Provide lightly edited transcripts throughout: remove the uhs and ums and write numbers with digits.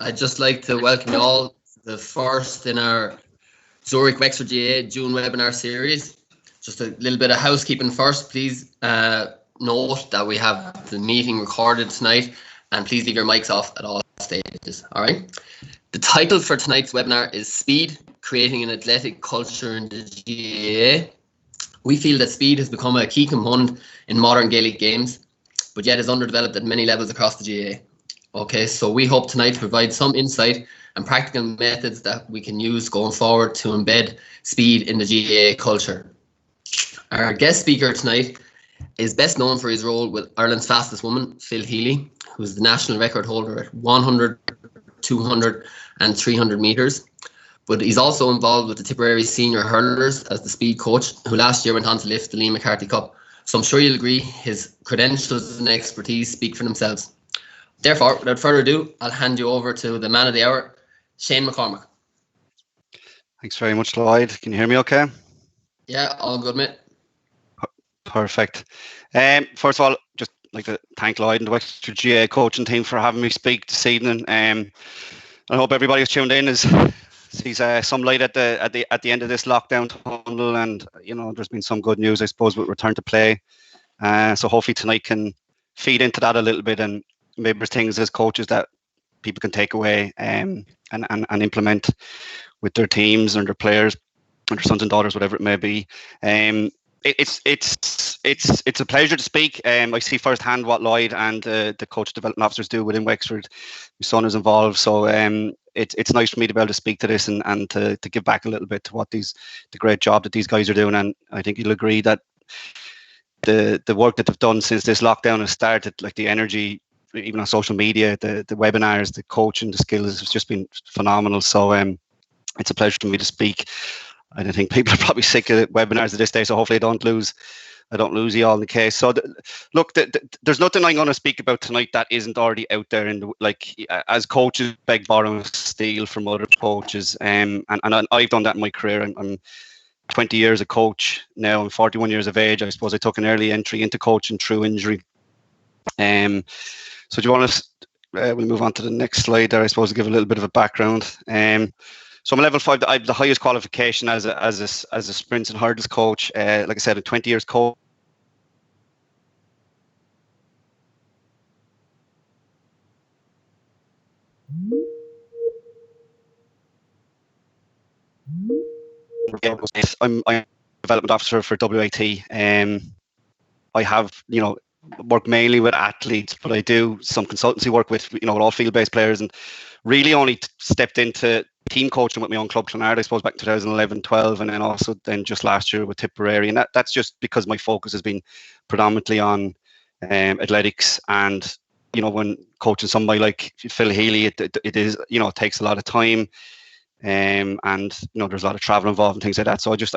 I'd just like to welcome you all to the first in our Zurich Wexford GAA June webinar series. Just a little bit of housekeeping first. Please note that we have the meeting recorded tonight, and please leave your mics off at all stages. All right. The title for tonight's webinar is Speed, Creating an Athletic Culture in the GAA. We feel that speed has become a key component in modern Gaelic games, but yet is underdeveloped at many levels across the GAA. Okay, so we hope tonight to provide some insight and practical methods that we can use going forward to embed speed in the GAA culture. Our guest speaker tonight is best known for his role with Ireland's fastest woman, Phil Healy, who is the national record holder at 100, 200 and 300 metres. But he's also involved with the Tipperary senior hurlers as the speed coach, who last year went on to lift the Liam McCarthy Cup. So I'm sure you'll agree his credentials and expertise speak for themselves. Therefore, without further ado, I'll hand you over to the man of the hour, Shane McCormack. Thanks very much, Lloyd. Can you hear me okay? Yeah, all good, mate. Perfect. First of all, just like to thank Lloyd and the Wexford GAA coaching team for having me speak this evening. I hope everybody who's tuned in sees some light at the end of this lockdown tunnel, and there's been some good news, I suppose, with return to play. So hopefully tonight can feed into that a little bit, and maybe there's things as coaches that people can take away and implement with their teams and their players and their sons and daughters, whatever it may be. It's a pleasure to speak. I see firsthand what Lloyd and the coach development officers do within Wexford. My son is involved, so it's nice for me to be able to speak to this and to give back a little bit to what the great job that these guys are doing. And I think you'll agree that the work that they've done since this lockdown has started, like the energy, even on social media, the webinars, the coaching, the skills, has just been phenomenal. So it's a pleasure for me to speak. I don't think people are probably sick of webinars at this day, so hopefully I don't lose you all in the case. So look, there's nothing I'm going to speak about tonight that isn't already out there. As coaches, beg, borrow, and steal from other coaches, and I've done that in my career. I'm 20 years a coach now. I'm 41 years of age. I suppose I took an early entry into coaching through injury. So do you want to? We'll move on to the next slide there, I suppose, to give a little bit of a background. So I'm a level 5. I have the highest qualification as a sprints and hurdles coach. Like I said, I'm 20 years coach. I'm a development officer for WAT. I have, work mainly with athletes, but I do some consultancy work with, all field-based players, and really only stepped into team coaching with my own club Clonard, I suppose, back in 2011-12, and then just last year with Tipperary. And that's just because my focus has been predominantly on athletics. And when coaching somebody like Phil Healy, it is, it takes a lot of time. And there's a lot of travel involved and things like that. So I just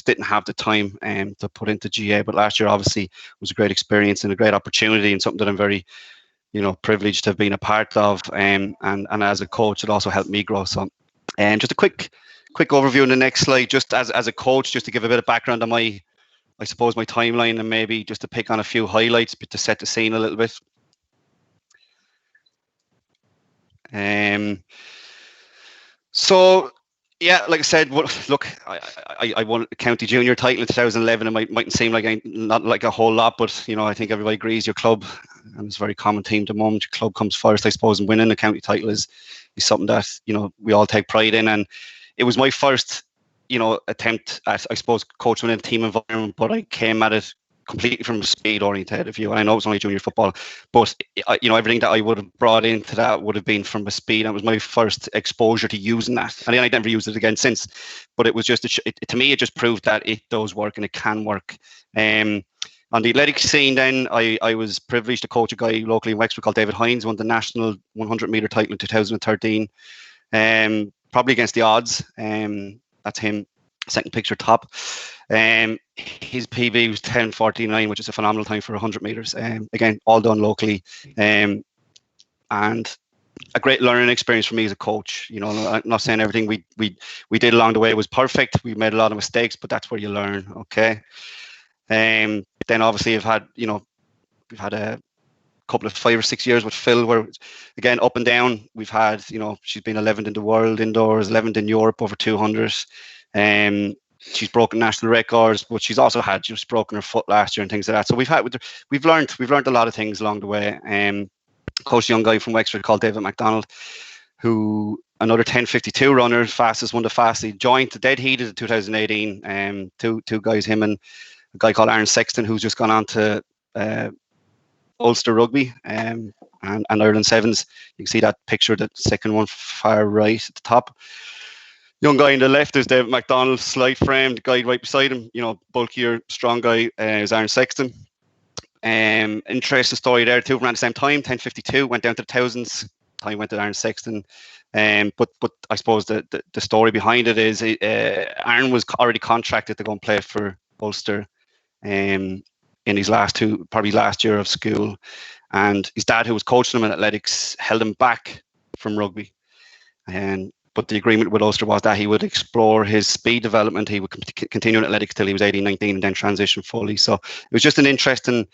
didn't have the time to put into GA. But last year obviously was a great experience and a great opportunity, and something that I'm very privileged to have been a part of. And as a coach, it also helped me grow. So just a quick overview on the next slide, just as a coach, just to give a bit of background on my timeline, and maybe just to pick on a few highlights, but to set the scene a little bit. So yeah, like I said, look, I won a county junior title in 2011. It mightn't seem like not like a whole lot, but I think everybody agrees your club, and it's a very common theme at the moment, your club comes first, I suppose, and winning a county title is something that we all take pride in. And it was my first attempt at, I suppose, coaching in a team environment, but I came at it completely from a speed oriented view. And I know it's only junior football, but everything that I would have brought into that would have been from a speed. And it was my first exposure to using that, and then I never used it again since. But it was just to me, it just proved that it does work and it can work. On the athletic scene, then I was privileged to coach a guy locally in Wexford called David Hines, won the national 100-meter title in 2013, probably against the odds. That's him, second picture top. His PB was 10:49, which is a phenomenal time for 100 meters. Again, all done locally, and a great learning experience for me as a coach. I'm not saying everything we did along the way was perfect. We made a lot of mistakes, but that's where you learn. Okay. Then obviously we've had a couple of 5 or 6 years with Phil, where again up and down. We've had, she's been 11th in the world indoors, 11th in Europe over 200. She's broken national records, but she's also had just broken her foot last year and things like that. So we've learned a lot of things along the way. Coached a young guy from Wexford called David MacDonald, who another 10:52 runner, fastest one to fast. He joined the dead heat of 2018. Two guys, him and a guy called Aaron Sexton, who's just gone on to Ulster Rugby and Ireland Sevens. You can see that picture, that second one far right at the top. Young guy on the left is David MacDonald, slight frame. The guy right beside him, bulkier, strong guy, is Aaron Sexton. Interesting story there. Two of them ran at the same time. 10:52 went down to the thousands. Time went to Aaron Sexton. But I suppose the story behind it is Aaron was already contracted to go and play for Ulster in his last year of school, and his dad, who was coaching him in athletics, held him back from rugby. But the agreement with Ulster was that he would explore his speed development. He would continue in athletics till he was 18, 19, and then transition fully. So it was just an interesting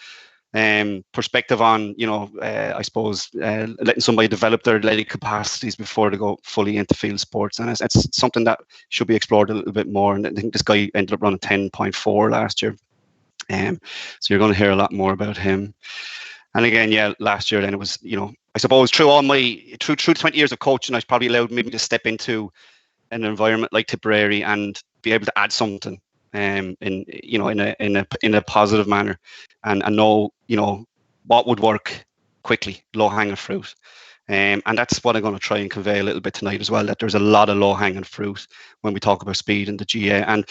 perspective on, I suppose, letting somebody develop their athletic capacities before they go fully into field sports. And it's something that should be explored a little bit more. And I think this guy ended up running 10.4 last year. So you're going to hear a lot more about him. And again, last year then it was, I suppose through 20 years of coaching, I was probably allowed maybe to step into an environment like Tipperary and be able to add something in a positive manner, and know what would work quickly, low hanging fruit. And that's what I'm going to try and convey a little bit tonight as well, that there's a lot of low hanging fruit when we talk about speed in the GAA. And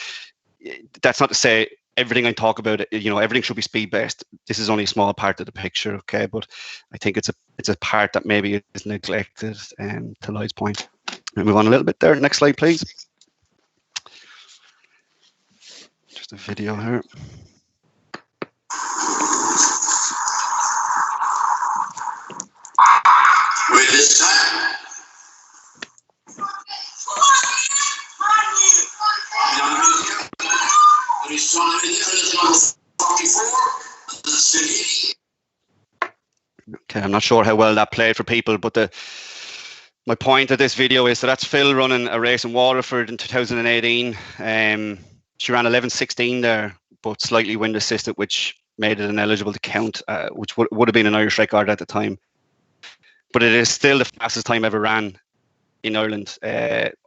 that's not to say everything I talk about, everything should be speed based. This is only a small part of the picture, okay? But I think it's a part that maybe is neglected. To Lloyd's point, we'll move on a little bit there. Next slide, please. Just a video here. With this time. Okay, I'm not sure how well that played for people, but my point of this video is that's Phil running a race in Waterford in 2018. She ran 11:16 there, but slightly wind assisted, which made it ineligible to count, which would have been an Irish record at the time. But it is still the fastest time ever ran in Ireland,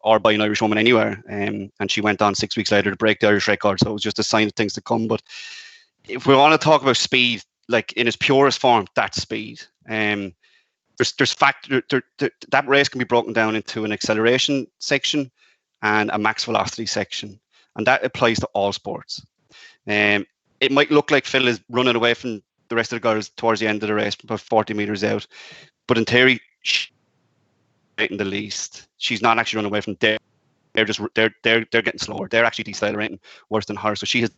or by an Irish woman anywhere. And she went on 6 weeks later to break the Irish record. So it was just a sign of things to come. But if we want to talk about speed, like in its purest form, that's speed. That race can be broken down into an acceleration section and a max velocity section, and that applies to all sports. It might look like Phil is running away from the rest of the girls towards the end of the race, about 40 meters out, but in theory, she's getting the least. She's not actually running away from them. They're getting slower. They're actually decelerating worse than her. So she has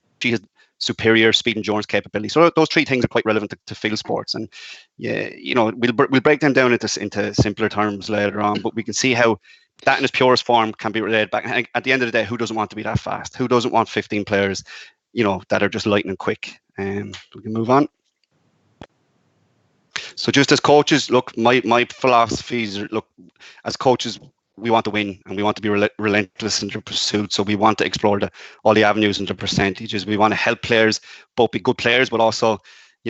superior speed and endurance capability. So those three things are quite relevant to field sports. And we'll break them down into simpler terms later on. But we can see how that in its purest form can be related back. And at the end of the day, who doesn't want to be that fast? Who doesn't want 15 players, that are just lightning quick? We can move on. So just as coaches, look, my philosophies are, look, as coaches, we want to win and we want to be relentless in their pursuit. So we want to explore all the avenues and the percentages. We want to help players both be good players, but also,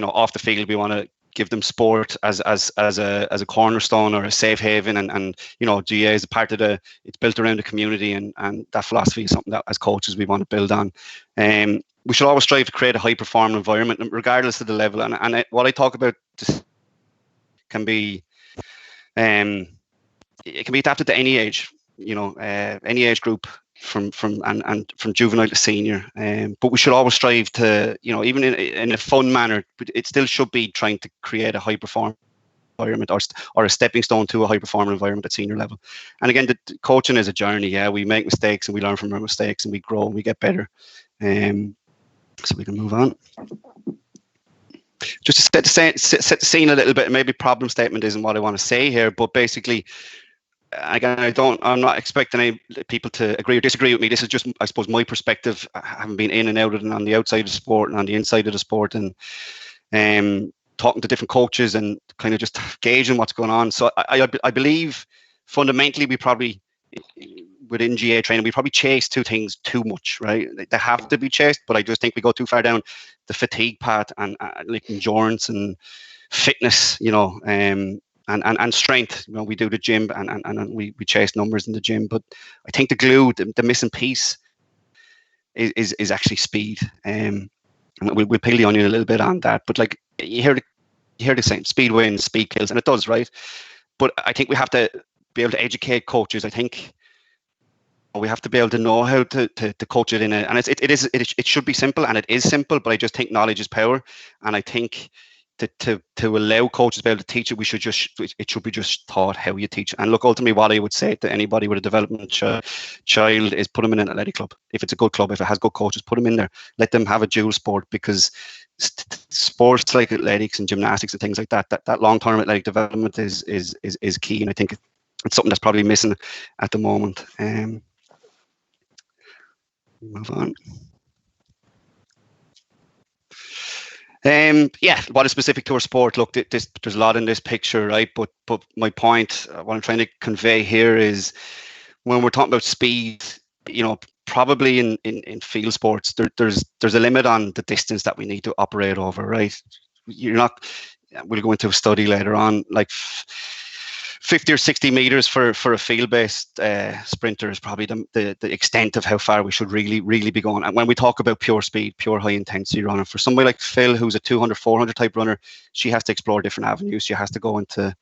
off the field, we want to give them sport as a cornerstone or a safe haven. And GAA is a part of it's built around the community, and that philosophy is something that as coaches we want to build on. We should always strive to create a high performing environment, regardless of the level. And what I talk about can be, it can be adapted to any age, any age group from juvenile to senior. But we should always strive to, even in a fun manner, it still should be trying to create a high performing environment or a stepping stone to a high performing environment at senior level. And again, the coaching is a journey. Yeah, we make mistakes and we learn from our mistakes and we grow and we get better. So we can move on. Just to set the scene a little bit, maybe problem statement isn't what I want to say here, but basically, again, I'm not expecting any people to agree or disagree with me. This is just, I suppose, my perspective, having been in and out and on the outside of the sport and on the inside of the sport. And talking to different coaches and kind of just gauging what's going on. So I believe fundamentally we probably, within GAA training, we probably chase two things too much, right? They have to be chased, but I just think we go too far down the fatigue path and like endurance and fitness, and strength. We do the gym and we chase numbers in the gym, but I think the glue, the missing piece is actually speed. We'll peel the onion a little bit on that, but like you hear the saying, speed wins, speed kills, and it does, right? But I think we have to be able to educate coaches. I think we have to be able to know how to coach it and it should be simple, and it is simple, but I just think knowledge is power, and I think to allow coaches to be able to teach it, it should be just taught how you teach. And look, ultimately what I would say to anybody with a development child is put them in an athletic club. If it's a good club, if it has good coaches, put them in there. Let them have a dual sport, because sports like athletics and gymnastics and things like that long-term athletic development is key, and I think it's something that's probably missing at the moment. Move on. What is specific to our sport? Look, there's a lot in this picture, right? But my point, what I'm trying to convey here is, when we're talking about speed, probably in field sports, there's a limit on the distance that we need to operate over, right? We'll go into a study later on, like 50 or 60 meters for a field-based sprinter is probably the extent of how far we should really be going. And when we talk about pure speed, pure high-intensity running, for somebody like Phil, who's a 200, 400 type runner, she has to explore different avenues. She has to go into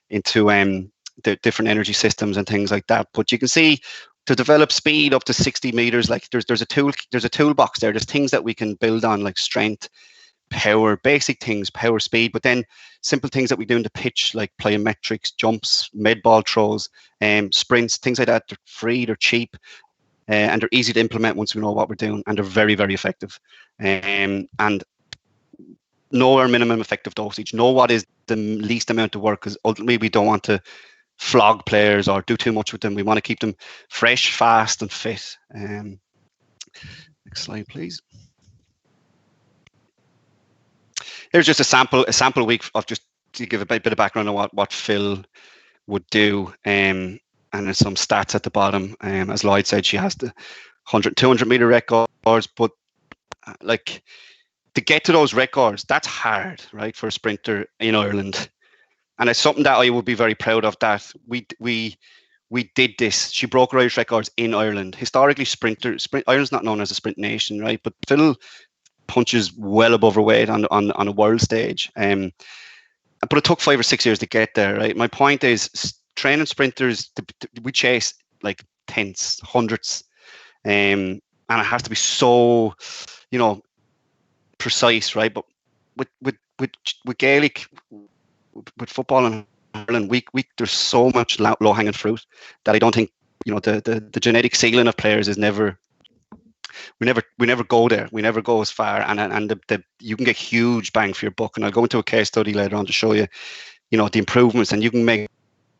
the different energy systems and things like that. But you can see, to develop speed up to 60 meters, like there's a toolbox there. There's things that we can build on, like strength, power, basic things, power, speed, but then simple things that we do in the pitch, like plyometrics, jumps, med ball throws, sprints, things like that. They're free, they're cheap, and they're easy to implement once we know what we're doing, and they're very, very effective. And know our minimum effective dosage, know what is the least amount of work, because ultimately we don't want to flog players or do too much with them. We want to keep them fresh, fast, and fit. Next slide, please. Here's just a sample week of, just to give a bit of background on what Phil would do, and there's some stats at the bottom. As Lloyd said, she has the 100, 200 meter records, but like, to get to those records, that's hard, right, for a sprinter in Ireland, and it's something that I would be very proud of. That we did this. She broke Irish records in Ireland. Historically, Ireland's not known as a sprint nation, right? But Phil punches well above her weight on a world stage. But it took 5 or 6 years to get there, right? My point is, training sprinters, we chase like tenths, hundredths, and it has to be so, precise, right? But with Gaelic, with football in Ireland, there's so much low hanging fruit that I don't think, the genetic ceiling of players is never. We never go there. We never go as far, and you can get huge bang for your buck. And I'll go into a case study later on to show you, the improvements, and you can make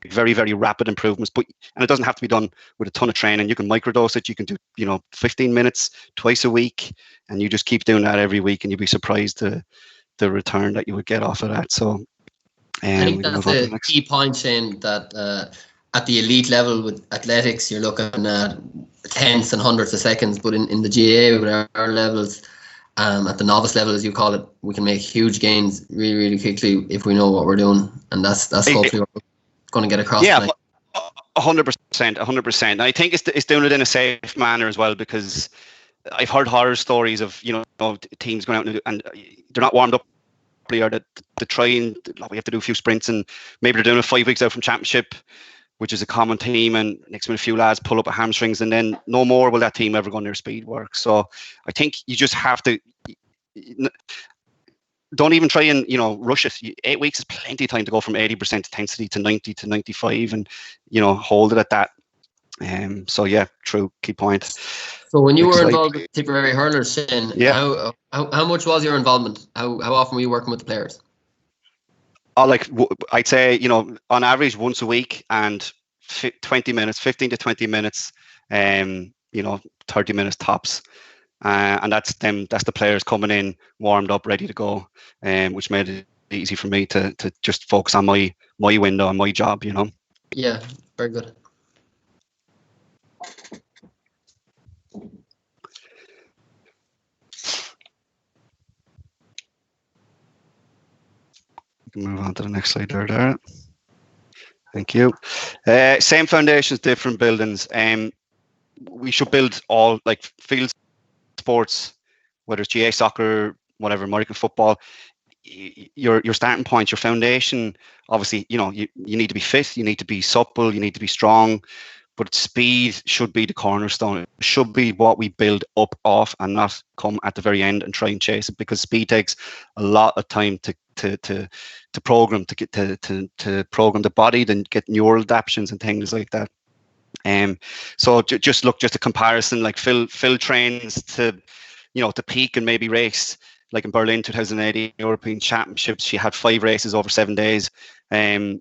very, very rapid improvements. And it doesn't have to be done with a ton of training. You can microdose it. You can do 15 minutes twice a week, and you just keep doing that every week, and you'd be surprised the return that you would get off of that. So, I think that's a key point, Shane, that at the elite level with athletics, you're looking at tenths and hundredths of seconds, but in the GAA with our levels, at the novice level, as you call it, we can make huge gains really, really quickly if we know what we're doing, and that's hopefully what we're going to get across. Yeah, 100%. And I think it's doing it in a safe manner as well, because I've heard horror stories of teams going out and they're not warmed up, or that they try and we have to do a few sprints, and maybe they're doing it 5 weeks out from championship, which is a common team, and next minute a few lads pull up a hamstrings, and then no more will that team ever go near speed work. So I think you just have to, don't even try and rush it. 8 weeks is plenty of time to go from 80% intensity to 90 to 95, and hold it at that. So yeah, true, key point. So when you were involved with Tipperary hurlers, Shane, yeah, how much was your involvement? How often were you working with the players? I'd say, on average once a week, and 20 minutes, 15 to 20 minutes, 30 minutes tops. And that's the players coming in, warmed up, ready to go, which made it easy for me to just focus on my window and my job, you know. Yeah, very good. Move on to the next slide there. Thank you. Same foundations, different buildings. We should build all, like, field sports, whether it's GA soccer, whatever, American football. Your starting point, your foundation, obviously, you know, you need to be fit, you need to be supple, you need to be strong, but speed should be the cornerstone. It should be what we build up off and not come at the very end and try and chase it, because speed takes a lot of time to program, to program the body, then get neural adaptations and things like that. So just a comparison, like Phil trains to, you know, to peak and maybe race, like in Berlin 2018 European Championships. She had 5 races over 7 days. Her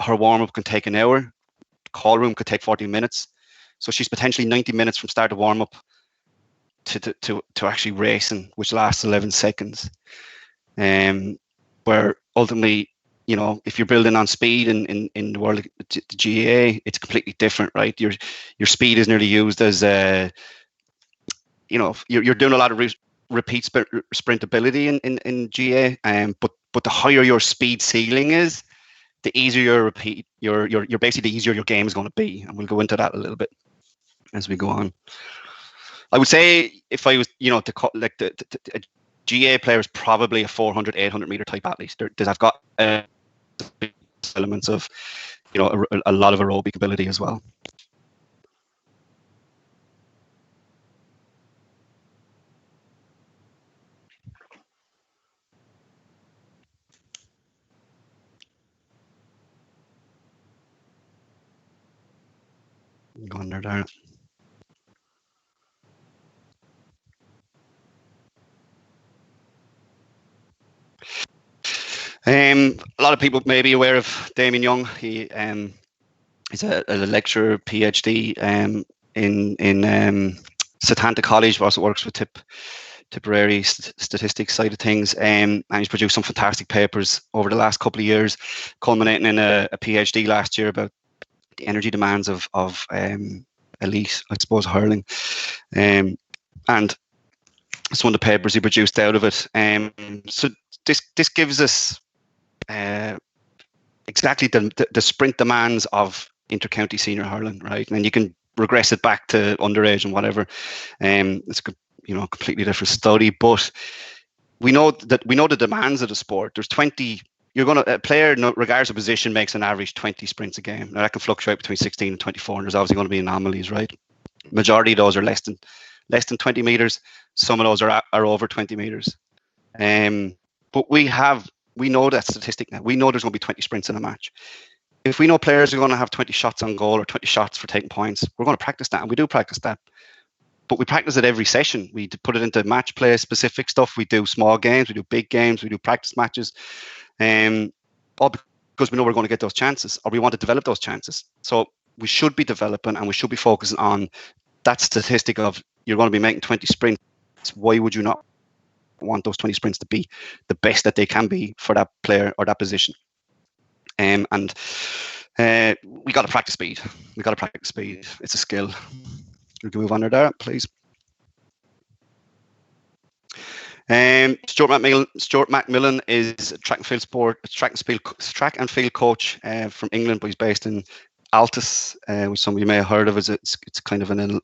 warm-up can take an hour. Call room could take 40 minutes. So she's potentially 90 minutes from start of warm-up to actually racing, which lasts 11 seconds. Where ultimately, you know, if you're building on speed in the world of the GAA, it's completely different, right? Your speed is nearly used as you know, you're doing a lot of repeat sprintability in GA, but the higher your speed ceiling is, the easier your repeat, you're basically the easier your game is going to be, and we'll go into that a little bit as we go on. I would say, if I was, you know, to like the GA player is probably a 400, 800 meter type athlete. I've got elements of, you know, a lot of aerobic ability as well. Go under there. A lot of people may be aware of Damien Young. He he's a lecturer, PhD, in Setanta College. Also works with Tipperary statistics side of things, and he's produced some fantastic papers over the last couple of years, culminating in a PhD last year about the energy demands of elite, I suppose, hurling, and some of the papers he produced out of it. So this gives us exactly the sprint demands of intercounty senior hurling, right? And you can regress it back to underage and whatever. It's a, you know, completely different study, but we know the demands of the sport. There's 20. A player, regardless of position, makes an average 20 sprints a game. Now that can fluctuate between 16 and 24, and there's obviously going to be anomalies, right? Majority of those are less than 20 meters. Some of those are over 20 meters. But we know that statistic now. We know there's going to be 20 sprints in a match. If we know players are going to have 20 shots on goal or 20 shots for taking points, we're going to practice that, and we do practice that. But we practice it every session. We put it into match play specific stuff. We do small games, we do big games, we do practice matches, all because we know we're going to get those chances, or we want to develop those chances. So we should be developing, and we should be focusing on that statistic of, you're going to be making 20 sprints. Why would you not want those 20 sprints to be the best that they can be for that player or that position? And we got to practice speed. It's a skill. We can move on to that, please. Stuart McMillan is a track and field coach from England, but he's based in Altus, which some of you may have heard of. It's kind of an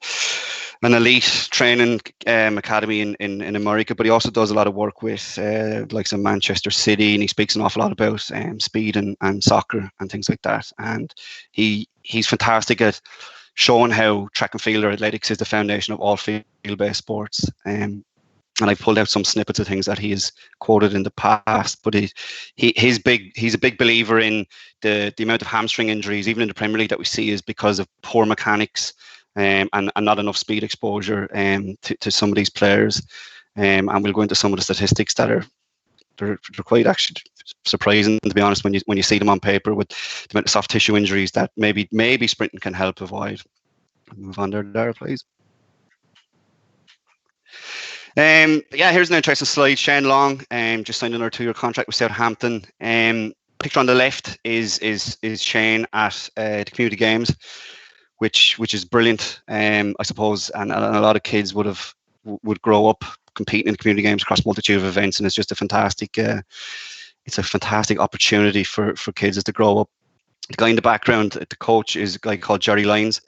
elite training academy in America, but he also does a lot of work with like some Manchester City, and he speaks an awful lot about speed and soccer and things like that. And he's fantastic at showing how track and field or athletics is the foundation of all field-based sports. And I've pulled out some snippets of things that he has quoted in the past, but he's a big believer in the amount of hamstring injuries, even in the Premier League, that we see is because of poor mechanics and not enough speed exposure to some of these players. And we'll go into some of the statistics that they're quite actually surprising, to be honest, when you see them on paper, with the amount of soft tissue injuries that maybe sprinting can help avoid. Move on there, please. Yeah, here's an interesting slide. Shane Long just signed another 2-year contract with Southampton. Picture on the left is Shane at the community games, which is brilliant. I suppose, and a lot of kids would grow up competing in community games across a multitude of events, and it's just a fantastic opportunity for kids as to grow up. The guy in the background, the coach, is a guy called Jerry Lyons,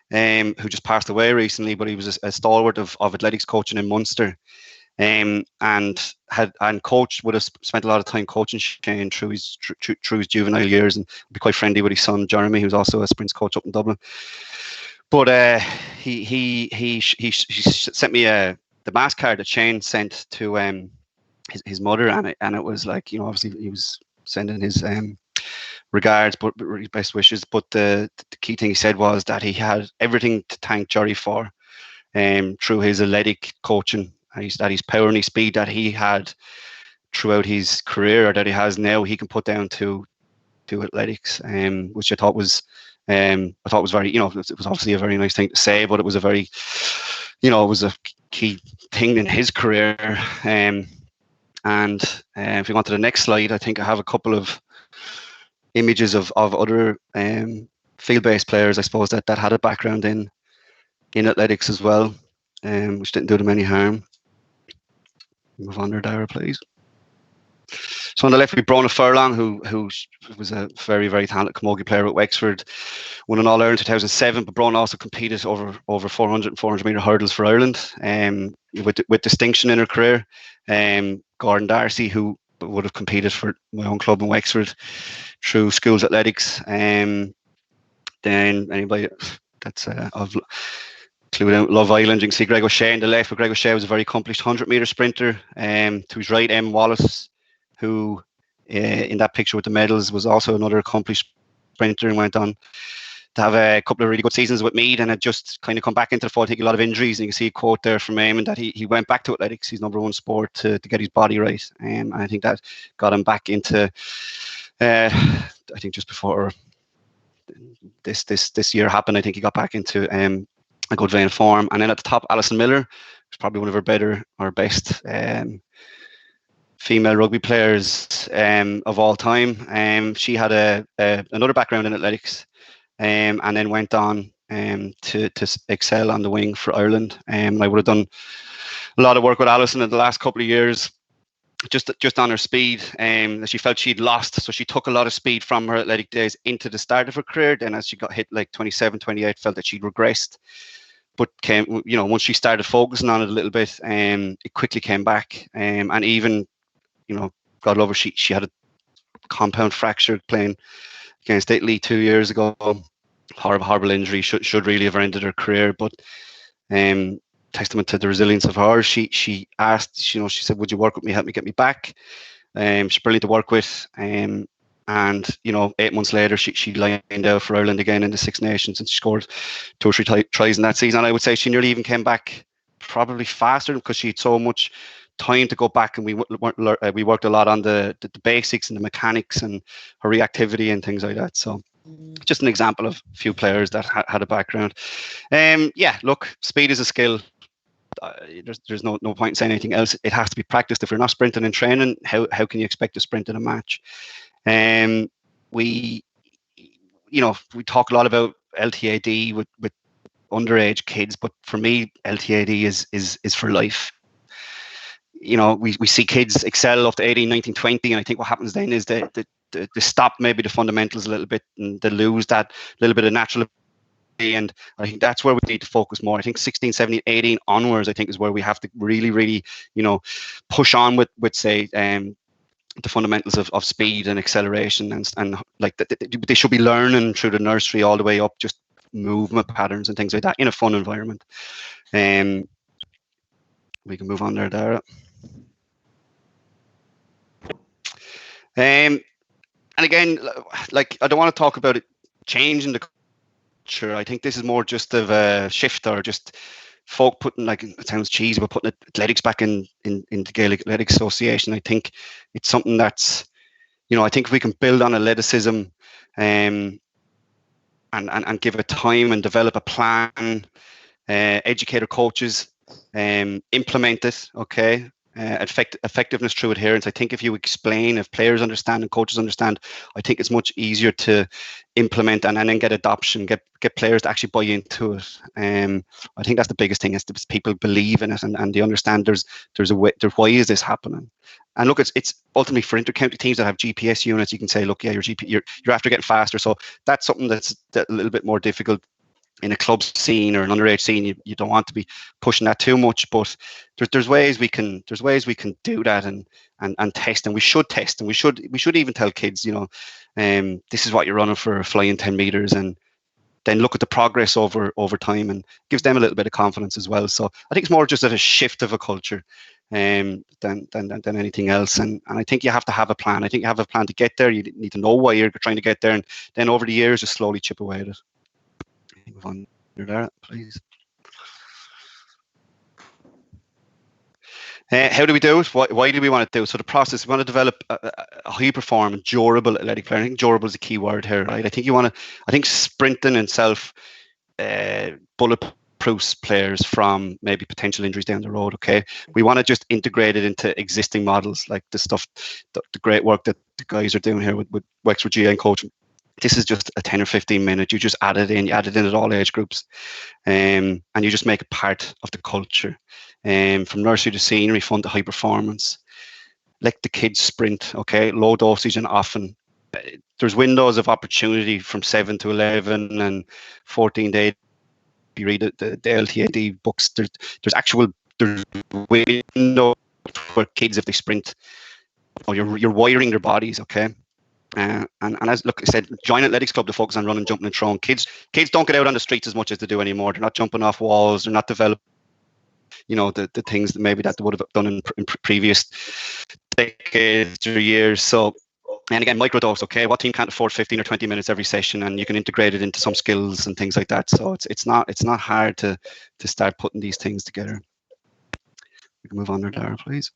who just passed away recently, but he was a stalwart of athletics coaching in Munster. And coach would have spent a lot of time coaching Shane through his juvenile years, and be quite friendly with his son Jeremy, who's also a sprints coach up in Dublin. But he sent me the mass card that Shane sent to his mother, and it was like, obviously he was sending his regards, but best wishes. But the key thing he said was that he had everything to thank Jerry for, through his athletic coaching, that his power and his speed that he had throughout his career, or that he has now, he can put down to athletics, which I thought was very, it was obviously a very nice thing to say, but it was a very, it was a key thing in his career. And if we go on to the next slide, I think I have a couple of images of other field-based players, I suppose, that had a background in athletics as well, which didn't do them any harm. Move on there, Dara, please. So on the left, we have Brona Furlong, who was a very, very talented camogie player at Wexford, won an All-Ireland 2007, but Brona also competed over 400 and 400 metre hurdles for Ireland, with distinction in her career. Gordon Darcy, who would have competed for my own club in Wexford through schools athletics. Then anybody that's of including Love Island, you can see Greg O'Shea on the left, but Greg O'Shea was a very accomplished 100-metre sprinter. To his right, M. Wallace, who in that picture with the medals was also another accomplished sprinter, and went on to have a couple of really good seasons with Meath, and had just kind of come back into the fold, taking a lot of injuries. And you can see a quote there from Eamon that he went back to athletics, his number one sport, to get his body right. And I think that got him back into, I think just before this year happened, I think he got back into a good vein of form. And then at the top, Alison Miller, who's probably one of our best female rugby players of all time. She had another background in athletics, and then went on to excel on the wing for Ireland. I would have done a lot of work with Alison in the last couple of years, just on her speed. She felt she'd lost, so she took a lot of speed from her athletic days into the start of her career. Then as she got hit like 27, 28, felt that she'd regressed. But once she started focusing on it a little bit, it quickly came back. And even, God love her, she had a compound fracture playing against Italy 2 years ago. Horrible injury. Should really have ended her career. But testament to the resilience of her. She asked, she said, "Would you work with me? Help me get me back." She's brilliant to work with. And 8 months later, she lined out for Ireland again in the Six Nations, and she scored 2 or 3 tries in that season. And I would say she nearly even came back probably faster, because she had so much time to go back, and we worked a lot on the basics and the mechanics and her reactivity and things like that. So just an example of a few players that had a background. Look, speed is a skill. There's no point in saying anything else. It has to be practiced. If you're not sprinting in training, how can you expect to sprint in a match? We talk a lot about LTAD with underage kids, but for me, LTAD is for life. We see kids excel up to 18, 19, 20, and I think what happens then is they stop maybe the fundamentals a little bit, and they lose that little bit of natural ability. And I think that's where we need to focus more. I think 16, 17, 18 onwards, I think, is where we have to really, really, push on with say, the fundamentals of speed and acceleration, and like they should be learning through the nursery all the way up, just movement patterns and things like that in a fun environment. We can move on there, Dara. And again, like, I don't want to talk about it changing the culture. I think this is more just of a shift, or just folk putting, like, it sounds cheesy, but putting athletics back in the Gaelic Athletics Association. I think it's something that's, I think if we can build on athleticism, and give it time and develop a plan, educate our coaches, implement it, okay? Effectiveness through adherence. I think if you explain, if players understand and coaches understand, I think it's much easier to implement and then get adoption, get players to actually buy into it. I think that's the biggest thing, is people believe in it and they understand there's a way, why is this happening. And look, it's ultimately for inter-county teams that have GPS units. You can say, look, yeah, you're after getting faster, so that's something that's a little bit more difficult. In a club scene or an underage scene, you don't want to be pushing that too much, but there's ways we can do that and test, and we should test, and we should even tell kids, this is what you're running for, flying 10 meters, and then look at the progress over time, and gives them a little bit of confidence as well. So I think it's more just a shift of a culture than anything else, and I think you have to have a plan. I think you have a plan to get there. You need to know why you're trying to get there, and then over the years just slowly chip away at it. Move on there, please. How do we do it? Why do we want to do it? So the process, we want to develop a high performing, durable athletic player. I think durable is a key word here, right? I think sprinting and bulletproof players from maybe potential injuries down the road, okay? We want to just integrate it into existing models, like the stuff, the great work that the guys are doing here with Wexford GAA and coaching. This is just a 10 or 15 minutes. You just add it in. You add it in at all age groups, and you just make it part of the culture. From nursery to senior, fun to high performance. Let the kids sprint. Okay, low dosage and often. There's windows of opportunity from 7 to 11 and 14 to 8. You read the LTAD books. There's windows for kids if they sprint. Or you're wiring their bodies. Okay. And as I said, join athletics club to focus on running, jumping, and throwing. Kids don't get out on the streets as much as they do anymore. They're not jumping off walls. They're not developing, the things that maybe that they would have done in previous decades or years. So, and again, microdose. Okay, what team can't afford 15 or 20 minutes every session, and you can integrate it into some skills and things like that. So it's not hard to start putting these things together. We can move on there, Dara, please.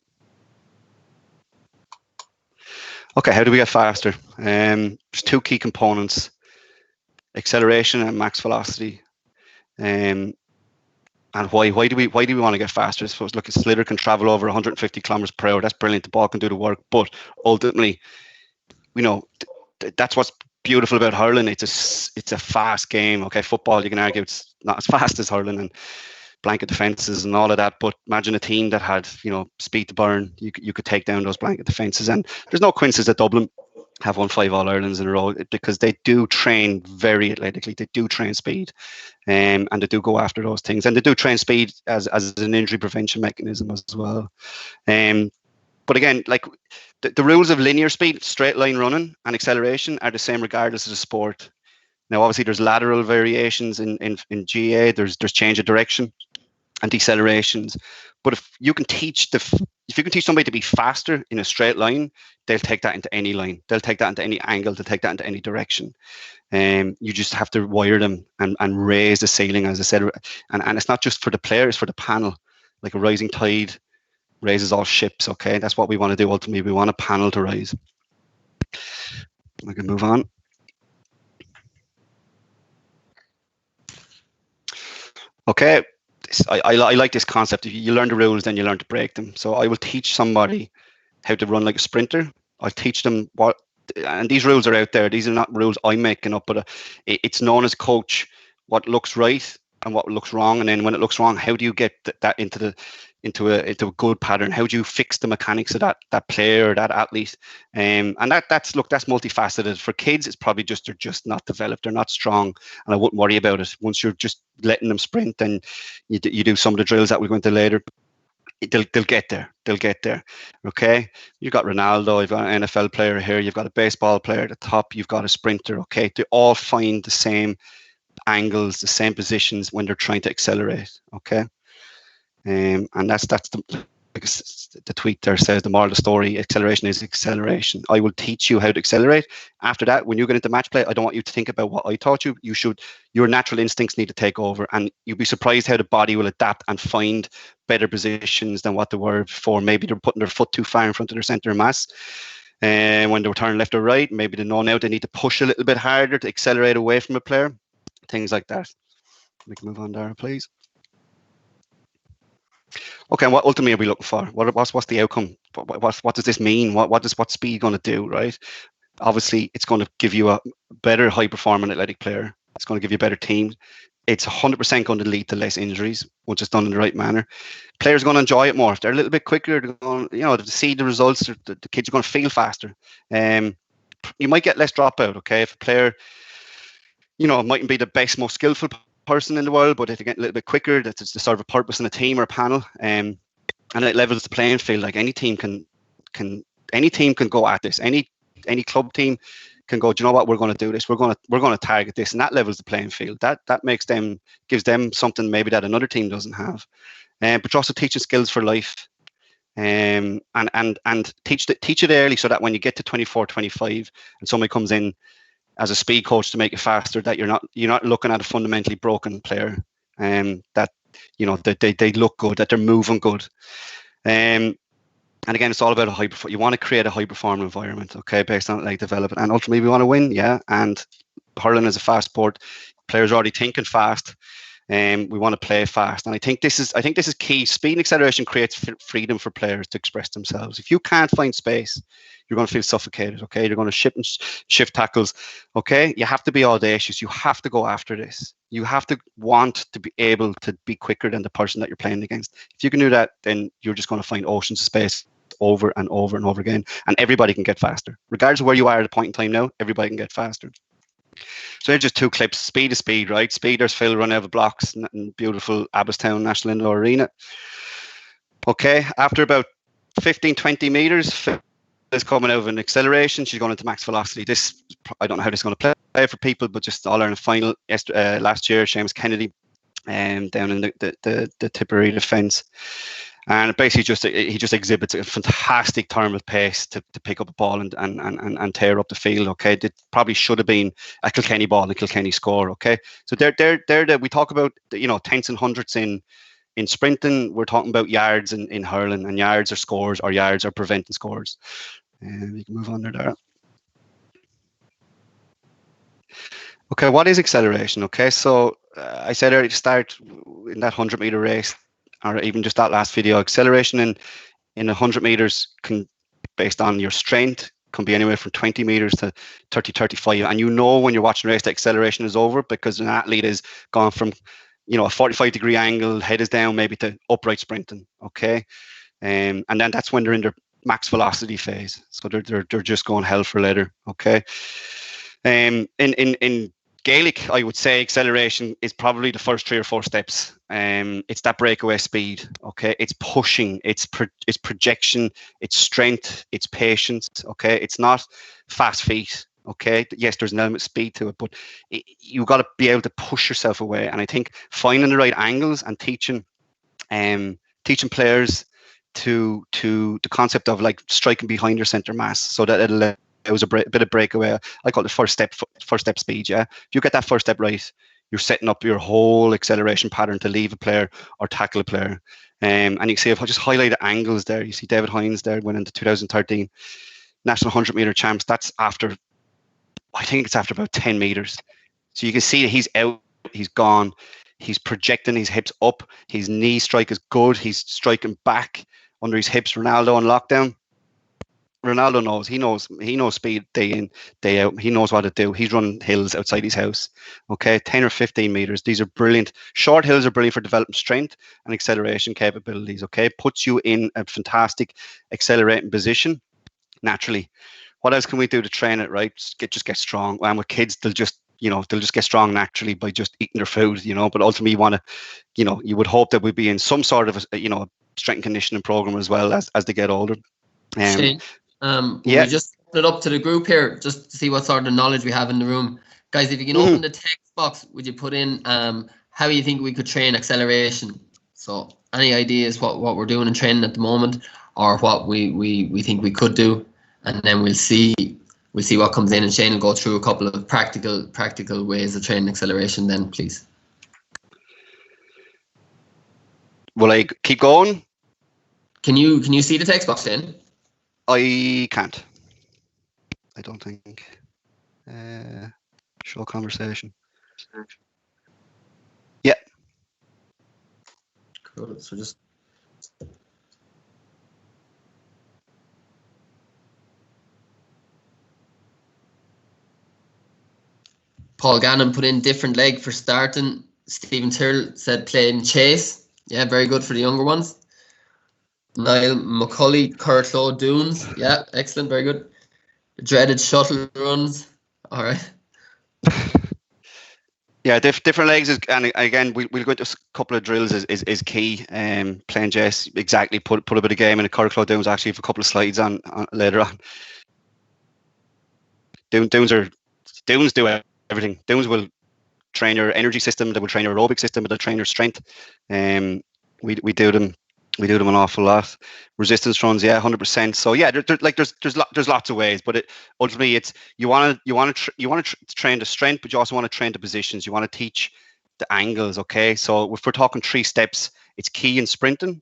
Okay, how do we get faster? There's two key components: acceleration and max velocity. And why do we want to get faster? I suppose, look, a sliotar can travel over 150 kilometers per hour. That's brilliant. The ball can do the work, but ultimately, that's what's beautiful about hurling. It's a fast game. Okay, football, you can argue it's not as fast as hurling and blanket defenses and all of that, but imagine a team that had speed to burn. You could take down those blanket defenses, and there's no coincidence that Dublin have won 5 All-Irelands in a row, because they do train very athletically. They do train speed, and they do go after those things, and they do train speed as an injury prevention mechanism as well. But again, like the rules of linear speed, straight line running, and acceleration are the same regardless of the sport. Now, obviously, there's lateral variations in GAA. There's change of direction and decelerations. But if you can teach somebody to be faster in a straight line, they'll take that into any line. They'll take that into any angle. They'll take that into any direction. You just have to wire them and raise the ceiling, as I said. And it's not just for the player, it's for the panel. Like a rising tide raises all ships, okay? That's what we want to do ultimately. We want a panel to rise. I can move on. Okay, I like this concept. If you learn the rules, then you learn to break them. So I will teach somebody how to run like a sprinter. I'll teach them what, and these rules are out there. These are not rules I'm making up, but it's known as coach what looks right and what looks wrong. And then when it looks wrong, how do you get that into a good pattern? How do you fix the mechanics of that player or that athlete? And that's multifaceted. For kids, it's probably just they're just not developed, they're not strong, and I wouldn't worry about it. Once you're just letting them sprint and you do some of the drills that we're going to later, they'll get there. They'll get there. Okay, you've got Ronaldo, you've got an NFL player here, you've got a baseball player at the top, you've got a sprinter. Okay, they all find the same angles, the same positions when they're trying to accelerate. Okay. And that's the tweet there says the moral of the story: acceleration is acceleration. I will teach you how to accelerate. After that, when you get into match play, I don't want you to think about what I taught you. Your natural instincts need to take over, and you'll be surprised how the body will adapt and find better positions than what they were before. Maybe they're putting their foot too far in front of their center of mass, and when they were turning left or right, maybe they know now they need to push a little bit harder to accelerate away from a player. Things like that. We can move on, Dara, please. Okay, and what ultimately are we looking for? What's the outcome? What does this mean? What's speed going to do, right? Obviously, it's going to give you a better high-performing athletic player. It's going to give you a better team. It's 100% going to lead to less injuries once it's done in the right manner. Players are going to enjoy it more. If they're a little bit quicker, they're going, to see the results, the kids are going to feel faster. You might get less dropout, okay? If a player, mightn't be the best, most skillful person in the world, but if they get a little bit quicker, that's to serve a purpose in a team or a panel. And it levels the playing field. Like any team can go at this. Any club team can go, do you know what, we're going to do this. We're going to target this, and that levels the playing field. That gives them something maybe that another team doesn't have. But you're also teaching skills for life. And teach it early so that when you get to 24, 25 and somebody comes in as a speed coach to make it faster, that you're not looking at a fundamentally broken player, that they look good, that they're moving good. And again, it's all about you want to create a high performing environment, okay, based on like development, and ultimately we want to win, yeah. And hurling is a fast sport. Players are already thinking fast. We want to play fast, and I think this is key. Speed and acceleration creates freedom for players to express themselves. If you can't find space, you're going to feel suffocated. Okay, you're going to shift tackles. Okay, you have to be audacious. You have to go after this. You have to want to be able to be quicker than the person that you're playing against. If you can do that, then you're just going to find oceans of space over and over and over again, and everybody can get faster, regardless of where you are at a point in time. Now, everybody can get faster. So they're just two clips. Speed is speed, right? Speed, there's Phil running over blocks in beautiful Abbottstown National Indoor Arena. Okay, after about 15, 20 meters, Phil is coming out of an acceleration. She's going into max velocity. This, I don't know how this is going to play for people, but just All-Ireland final last year, Seamus Kennedy, down in the Tipperary defence. And basically he just exhibits a fantastic thermal pace to pick up a ball and tear up the field. Okay, it probably should have been a Kilkenny ball and a Kilkenny score. Okay, so they're we talk about tenths and hundredths in sprinting. We're talking about yards in hurling, and yards are scores, or yards are preventing scores. And we can move on there. Okay, what is acceleration? Okay, so I said earlier to start in that 100-meter race, or even just that last video, acceleration in 100 meters can, based on your strength, can be anywhere from 20 meters to 30, 35. And when you're watching a race, the acceleration is over because an athlete is gone from, a 45-degree angle, head is down, maybe to upright sprinting. Okay, and then that's when they're in their max velocity phase. So they're just going hell for leather. Okay, in Gaelic, I would say acceleration is probably the first 3 or 4 steps. It's that breakaway speed. Okay, it's pushing, it's projection, it's strength, it's patience. Okay, it's not fast feet. Okay, yes, there's an element of speed to it, but you got to be able to push yourself away. And I think finding the right angles and teaching players to the concept of like striking behind your center mass, so that it was a bit of breakaway. I call it first step speed. Yeah, if you get that first step right, you're setting up your whole acceleration pattern to leave a player or tackle a player. And you see, if I just highlight the angles there, you see David Hines there winning the 2013 National 100-meter champs. That's after, I think it's after about 10 meters. So you can see that he's out, he's gone, he's projecting his hips up, his knee strike is good, he's striking back under his hips. Ronaldo on lockdown. Ronaldo knows. He knows speed day in, day out. He knows what to do. He's running hills outside his house. Okay, 10 or 15 meters. These are brilliant. Short hills are brilliant for developing strength and acceleration capabilities. Okay, puts you in a fantastic accelerating position naturally. What else can we do to train it? Right, just get strong. And with kids, they'll just get strong naturally by just eating their food. But ultimately, you want to, you would hope that we'd be in some sort of a strength and conditioning program as well as they get older. Shane, we just put it up to the group here just to see what sort of knowledge we have in the room. Guys, if you can open the text box, would you put in how you think we could train acceleration? So any ideas what we're doing in training at the moment, or what we think we could do, and then we'll see what comes in, and Shane will go through a couple of practical ways of training acceleration then, please. Will I keep going? Can you see the text box, Shane? I can't. I don't think. Show conversation. Yeah. Cool. So just Paul Gannon put in different leg for starting. Stephen Tyrrell said playing chase. Yeah, very good for the younger ones. Niall McCulley, Curtlow Dunes. Yeah, excellent, very good. Dreaded shuttle runs. All right. Yeah, different legs is, and again we'll go into a couple of drills is key. Playing chess, exactly. Put a bit of game in. Curtlow Dunes actually have a couple of slides on later on. Dunes do everything. Dunes will train your energy system. They will train your aerobic system. They'll train your strength. We do them. We do them an awful lot. Resistance runs, yeah, 100%. So yeah, there's lots of ways, but ultimately it's you want to train the strength, but you also want to train the positions. You want to teach the angles. Okay, so if we're talking 3 steps, it's key in sprinting.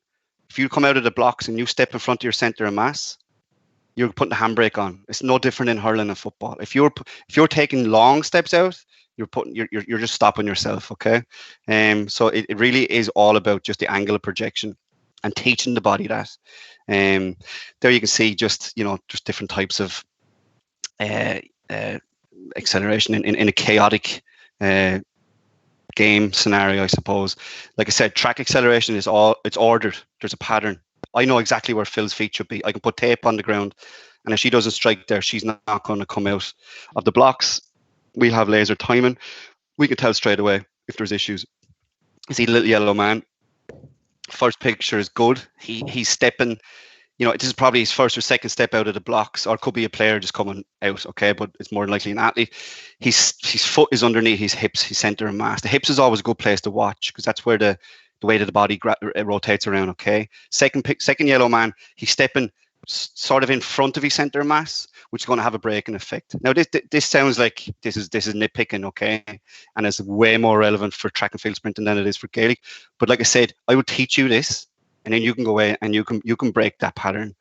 If you come out of the blocks and you step in front of your center of mass, you're putting the handbrake on. It's no different in hurling and football. If you're taking long steps out, you're just stopping yourself. Okay, so it really is all about just the angle of projection and teaching the body that. There you can see just different types of acceleration in a chaotic game scenario, I suppose. Like I said, track acceleration it's ordered. There's a pattern. I know exactly where Phil's feet should be. I can put tape on the ground, and if she doesn't strike there, she's not going to come out of the blocks. We'll have laser timing. We can tell straight away if there's issues. You see the little yellow man. First picture is good. He's stepping. This is probably his first or second step out of the blocks, or it could be a player just coming out. Okay, but it's more than likely an athlete. His foot is underneath his hips, his center of mass. The hips is always a good place to watch because that's where the weight of the body rotates around. Okay. Second yellow man. He's stepping sort of in front of his center of mass, which is going to have a braking effect. Now, this sounds like this is nitpicking, okay, and it's way more relevant for track and field sprinting than it is for Gaelic. But like I said, I would teach you this, and then you can go away and you can break that pattern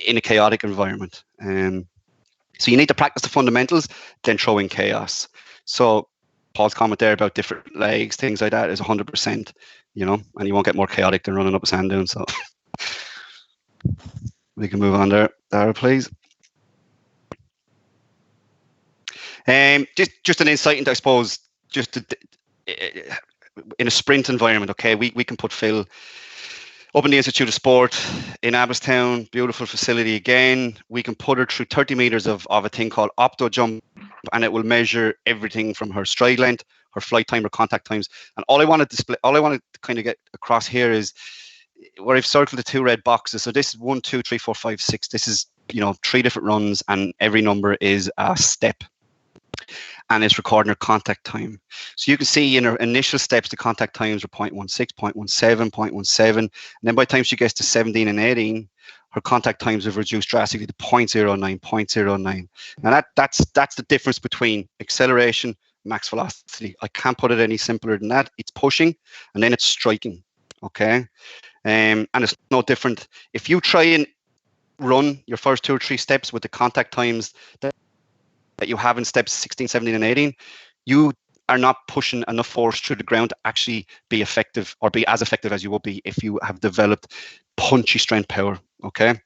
in a chaotic environment. So you need to practice the fundamentals, then throw in chaos. So Paul's comment there about different legs, things like that, is 100%. And you won't get more chaotic than running up a sand dune. So we can move on there, Dara, please. Just an insight into, I suppose, in a sprint environment. Okay, we can put Phil up in the Institute of Sport in Abbottstown, beautiful facility again. We can put her through 30 meters of a thing called opto jump, and it will measure everything from her stride length, her flight time, her contact times. And all I want to kind of get across here is where I've circled the 2 red boxes. So this is 1, 2, 3, 4, 5, 6. This is 3 different runs, and every number is a step. And it's recording her contact time. So you can see in her initial steps, the contact times are 0.16, 0.17, 0.17. And then by the time she gets to 17 and 18, her contact times have reduced drastically to 0.09, 0.09. Now that's the difference between acceleration, max velocity. I can't put it any simpler than that. It's pushing and then it's striking. Okay. And it's no different. If you try and run your first 2 or 3 steps with the contact times that you have in steps 16, 17, and 18, you are not pushing enough force through the ground to actually be effective or be as effective as you would be if you have developed punchy strength power. Okay.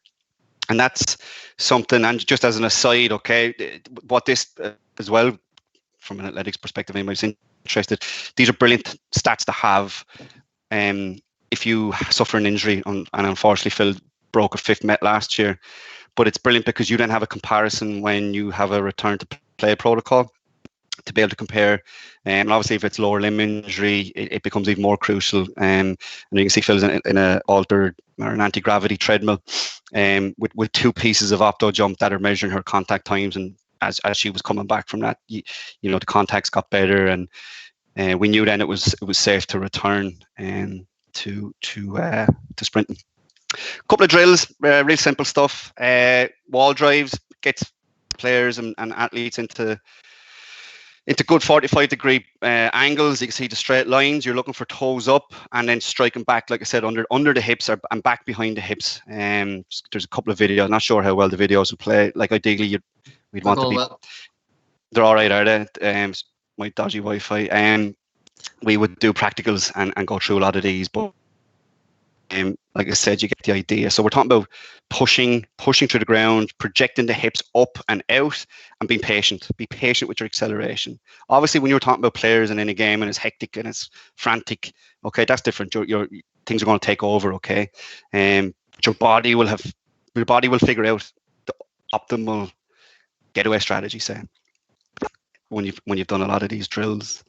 And that's something, and just as an aside, okay, what this as well, from an athletics perspective, anybody's interested, these are brilliant stats to have if you suffer an injury, and unfortunately Phil broke a 5th Met last year. But it's brilliant because you then have a comparison when you have a return to play protocol to be able to compare. And obviously, if it's lower limb injury, it becomes even more crucial. And you can see Phil's in an altered or an anti-gravity treadmill with 2 pieces of opto jump that are measuring her contact times. And as she was coming back from that, the contacts got better, and we knew then it was safe to return to sprinting. Couple of drills, real simple stuff. Wall drives gets players and athletes into good 45-degree angles. You can see the straight lines. You're looking for toes up and then striking back, like I said, under the hips and back behind the hips. There's a couple of videos. Not sure how well the videos will play. Like ideally, we'd want to be. Well. They're all right, are they? My dodgy Wi-Fi. We would do practicals and go through a lot of these, but like I said, you get the idea. So we're talking about pushing through the ground, projecting the hips up and out, and being patient. Be patient with your acceleration. Obviously, when you're talking about players and in a game and it's hectic and it's frantic, okay, that's different. Your things are going to take over, okay. Your body will figure out the optimal getaway strategy, say, when you've done a lot of these drills.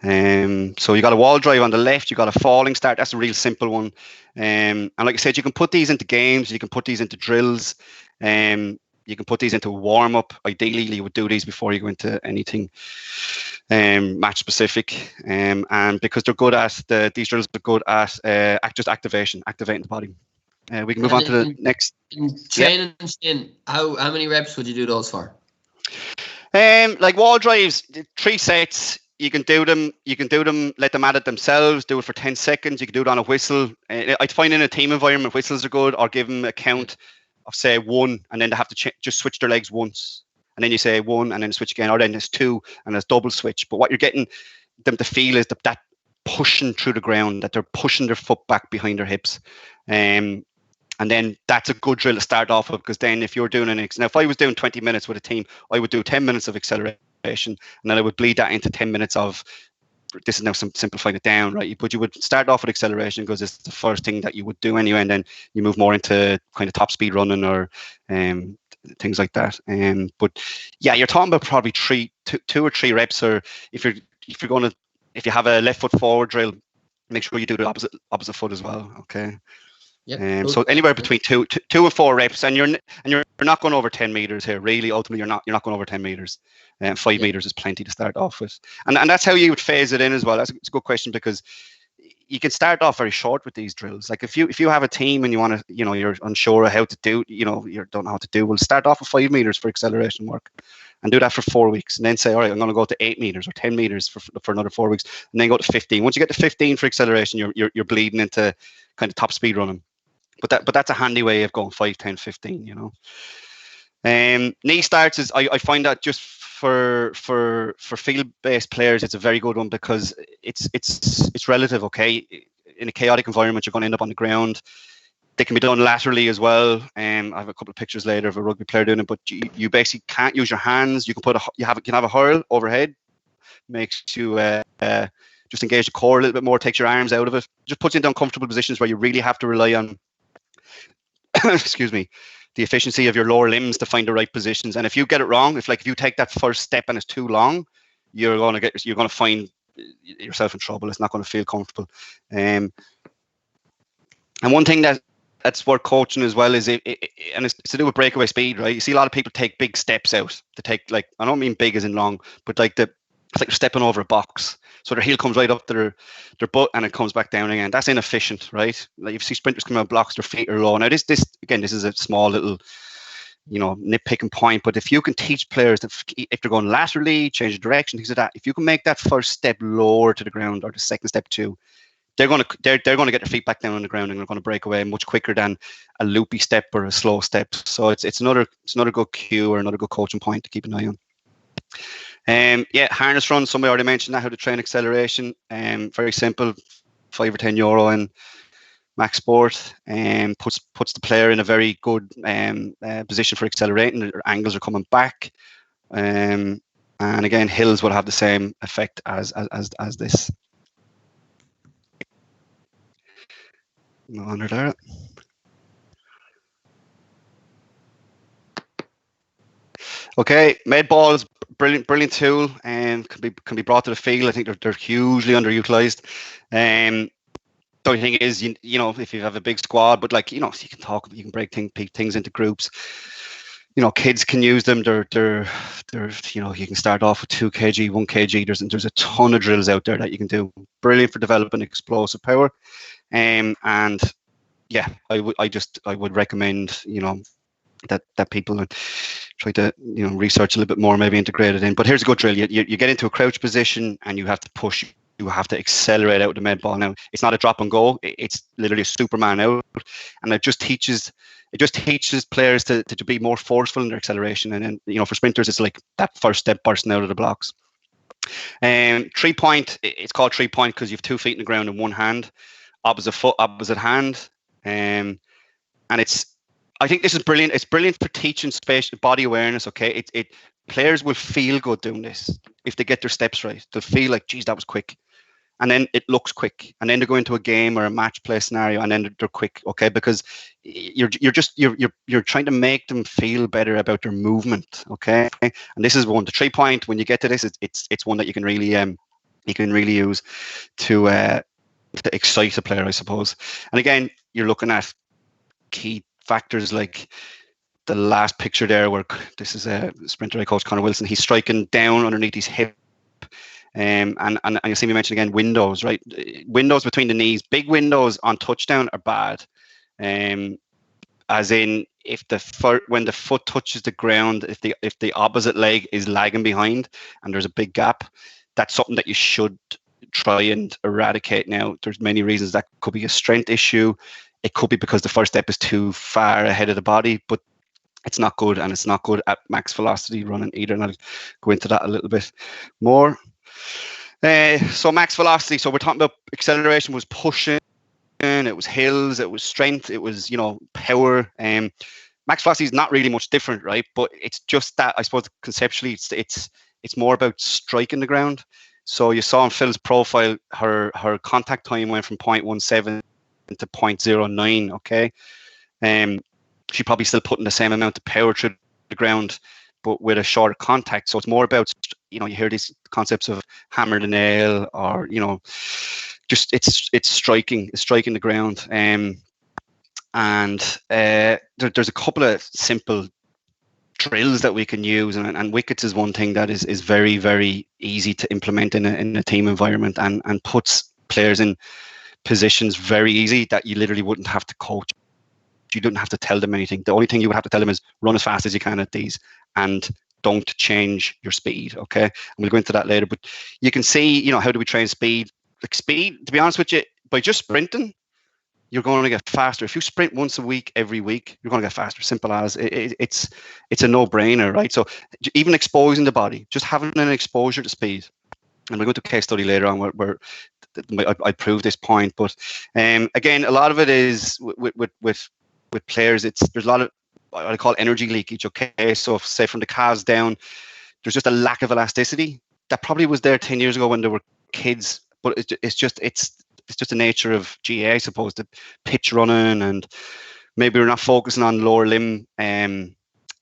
So you got a wall drive on the left, you got a falling start. That's a real simple one. And like I said, you can put these into games, you can put these into drills, you can put these into warm up. Ideally, you would do these before you go into anything match specific. And because they're good at these drills are good at just activating the body. We can move on to the next. In training, how many reps would you do those for? Like wall drives, 3 sets. You can do them. Let them at it themselves. Do it for 10 seconds. You can do it on a whistle. I find in a team environment, whistles are good. Or give them a count of say 1, and then they have to just switch their legs once, and then you say 1, and then switch again, or then it's 2, and there's double switch. But what you're getting them to feel is that pushing through the ground, that they're pushing their foot back behind their hips, and then that's a good drill to start off with, because then if you're doing now if I was doing 20 minutes with a team, I would do 10 minutes of acceleration, and then I would bleed that into 10 minutes of, this is now simplifying it down, right? But you would start off with acceleration because it's the first thing that you would do anyway, and then you move more into kind of top speed running or things like that. But yeah, you're talking about probably 2 or 3 reps, or if you have a left foot forward drill, make sure you do the opposite foot as well. Okay. Yeah. So anywhere between 2 and 4 reps, and you're not going over 10 meters here. Really, ultimately, you're not going over 10 meters. 5 meters is plenty to start off with, and that's how you would phase it in as well. It's a good question, because you can start off very short with these drills. Like if you have a team and you want to, you're unsure of how to do, you don't know how to do. We'll start off with 5 meters for acceleration work, and do that for 4 weeks, and then say, all right, I'm going to go to 8 meters or 10 meters for another 4 weeks, and then go to 15. Once you get to 15 for acceleration, you're bleeding into kind of top speed running. But that's a handy way of going 5, 10, 15. Knee starts is I find that just for field-based players, it's a very good one, because it's relative. Okay, in a chaotic environment, you're going to end up on the ground. They can be done laterally as well. I have a couple of pictures later of a rugby player doing it, but you basically can't use your hands. You can have a hurl overhead, makes you just engage the core a little bit more, takes your arms out of it, just puts you into uncomfortable positions where you really have to rely on excuse me, the efficiency of your lower limbs to find the right positions. And if you get it wrong, if you take that first step and it's too long, you're going to find yourself in trouble. It's not going to feel comfortable. And one thing that's worth coaching as well is and it's to do with breakaway speed, right? You see a lot of people take big steps out. To take, like, I don't mean big as in long, but it's like they're stepping over a box. So their heel comes right up to their butt and it comes back down again. That's inefficient, right? Like you see sprinters come out blocks, their feet are low. Now this is a small little, nitpicking point. But if you can teach players that if they're going laterally, change the direction, things like that, if you can make that first step lower to the ground, or the second step too, they're going to get their feet back down on the ground, and they're going to break away much quicker than a loopy step or a slow step. So it's another good cue, or another good coaching point to keep an eye on. Harness run. Somebody already mentioned that, how to train acceleration. Very simple, €5 or €10 in Max Sport, and puts the player in a very good position for accelerating. Their angles are coming back, and again, hills will have the same effect as this. No under there. Okay, med balls. Brilliant tool, and can be brought to the field. I think they're hugely underutilized. The only thing is, if you have a big squad, but you can break things into groups. Kids can use them. They're you can start off with 2 kg, 1 kg. There's a ton of drills out there that you can do. Brilliant for developing explosive power. And yeah, I would recommend that people try to research a little bit more, maybe integrate it in. But here's a good drill. You get into a crouch position and you have to push. You have to accelerate out the med ball. Now it's not a drop and go. It's literally a Superman out, and it just teaches players to be more forceful in their acceleration. And then for sprinters, it's like that first step bursting out of the blocks. 3-point. It's called 3-point because you have 2 feet in the ground and one hand. Opposite foot, opposite hand. And I think this is brilliant. It's brilliant for teaching spatial body awareness. Okay, it players will feel good doing this if they get their steps right. They'll feel like, geez, that was quick. And then it looks quick, and then they go into a game or a match play scenario, and then they're quick, okay? Because you're trying to make them feel better about their movement, okay? And this is one, the 3-point. When you get to this, it's one that you can really use to excite a player, I suppose. And again, you're looking at key factors like the last picture there, where this is a sprinter I coach, Connor Wilson. He's striking down underneath his hip. And you see me mention again windows, right? Windows between the knees, big windows on touchdown are bad. As in, when the foot touches the ground, if the opposite leg is lagging behind and there's a big gap, that's something that you should try and eradicate. Now, there's many reasons. That could be a strength issue. It could be because the first step is too far ahead of the body, but it's not good, and it's not good at max velocity running either. And I'll go into that a little bit more. So max velocity. So we're talking about acceleration was pushing, it was hills, it was strength, it was power. Max velocity is not really much different, right? But it's just that, I suppose, conceptually it's more about striking the ground. So you saw in Phil's profile, her contact time went from 0.17 to 0.09. Okay, she probably still putting the same amount of power through the ground, but with a shorter contact. So it's more about, you hear these concepts of hammer the nail, or just it's striking the ground. And there's a couple of simple drills that we can use, and wickets is one thing that is very, very easy to implement in a team environment, and puts players in positions very easy that you literally wouldn't have to coach. You don't have to tell them anything. The only thing you would have to tell them is run as fast as you can at these, and don't change your speed. Okay, and we'll go into that later. But you can see, how do we train speed? Like speed, to be honest with you, by just sprinting, you're going to get faster. If you sprint once a week, every week, you're going to get faster. Simple as. It's a no-brainer, right? So even exposing the body, just having an exposure to speed. And we'll go to a case study later on where I prove this point. But again, a lot of it is with players. There's a lot of what I call energy leakage. Okay, so if, say from the calves down, there's just a lack of elasticity that probably was there 10 years ago when they were kids. But it's just the nature of GAA, I suppose, the pitch running, and maybe we're not focusing on lower limb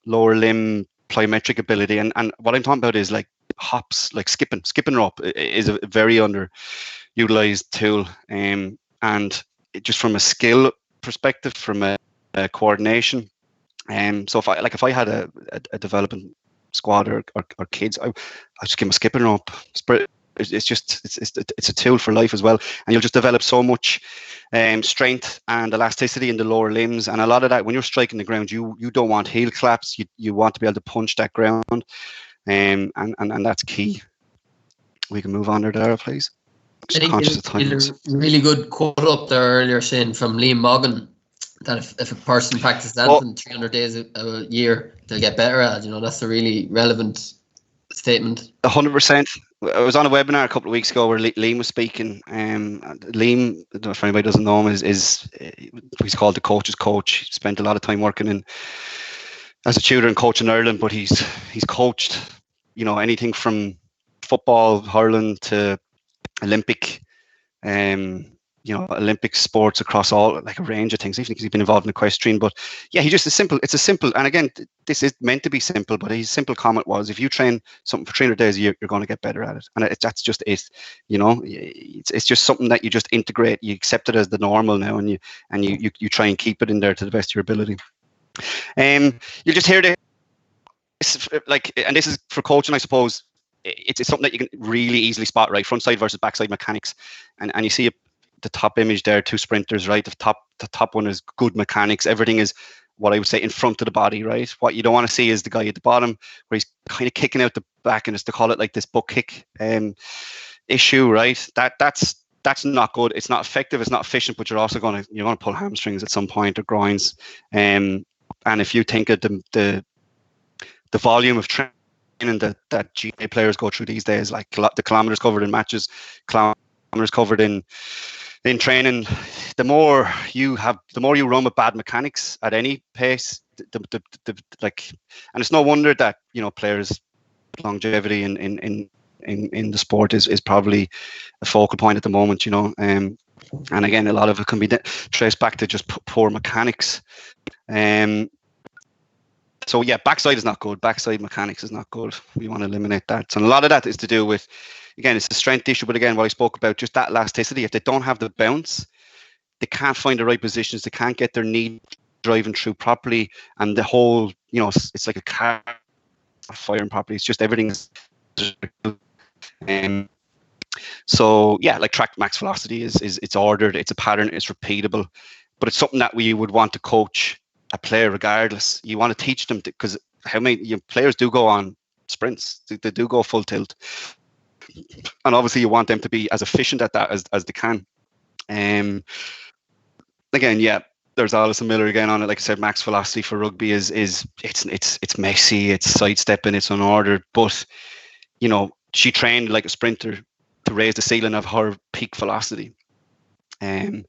plyometric ability. And what I'm talking about is like hops, like skipping rope is a very underutilized tool. And just from a skill perspective, from a coordination. So if I had a development squad or kids, I just give them a skipping rope. It's a tool for life as well, and you'll just develop so much strength and elasticity in the lower limbs. And a lot of that, when you're striking the ground, you don't want heel claps. You want to be able to punch that ground, and that's key. We can move on there, please. I think there's a really good quote up there earlier saying from Liam Moggan that if a person practices anything 300 days a year, they'll get better at it. That's a really relevant statement. 100%. I was on a webinar a couple of weeks ago where Liam was speaking. Liam, I don't know if anybody doesn't know him, is he's called the coach's coach. He spent a lot of time working as a tutor and coach in Ireland, but he's coached, anything from football, hurling to Olympic, Olympic sports across all, like a range of things, even because he's been involved in equestrian. But yeah, it's a simple, and again, this is meant to be simple, but his simple comment was, if you train something for 300 days a year, you're going to get better at it. And that's just it, it's just something that you just integrate, you accept it as the normal now, and you try and keep it in there to the best of your ability. You just hear this, and this is for coaching, I suppose. It's something that you can really easily spot, right? Front side versus backside mechanics, and you see the top image there, two sprinters, right? The top one is good mechanics. Everything is what I would say in front of the body, right? What you don't want to see is the guy at the bottom where he's kind of kicking out the back, and it's to call it like this butt kick issue, right? That's not good. It's not effective. It's not efficient. But you're also going to pull hamstrings at some point, or groins. And if you think of the volume of training that GAA players go through these days, like the kilometers covered in matches, kilometers covered in in training, the more you run with bad mechanics at any pace, like, and it's no wonder that, you know, players' longevity in the sport is probably a focal point at the moment, you know. And again, a lot of it can be traced back to just poor mechanics. So yeah, backside is not good. Backside mechanics is not good. We want to eliminate that. And a lot of that is to do with, again, it's a strength issue, but again, what I spoke about, just that elasticity. If they don't have the bounce, they can't find the right positions. They can't get their knee driving through properly. And the whole, you know, it's like a car firing properly. It's just everything. So yeah, like track max velocity is it's ordered, it's a pattern, it's repeatable, but it's something that we would want to coach a player regardless. You want to teach them, because how many players do go on sprints? They do go full tilt, and obviously you want them to be as efficient at that as they can. Again, yeah, there's Alison Miller again on it. Like I said, max velocity for rugby is it's messy, it's sidestepping, it's unordered, but you know, she trained like a sprinter to raise the ceiling of her peak velocity, and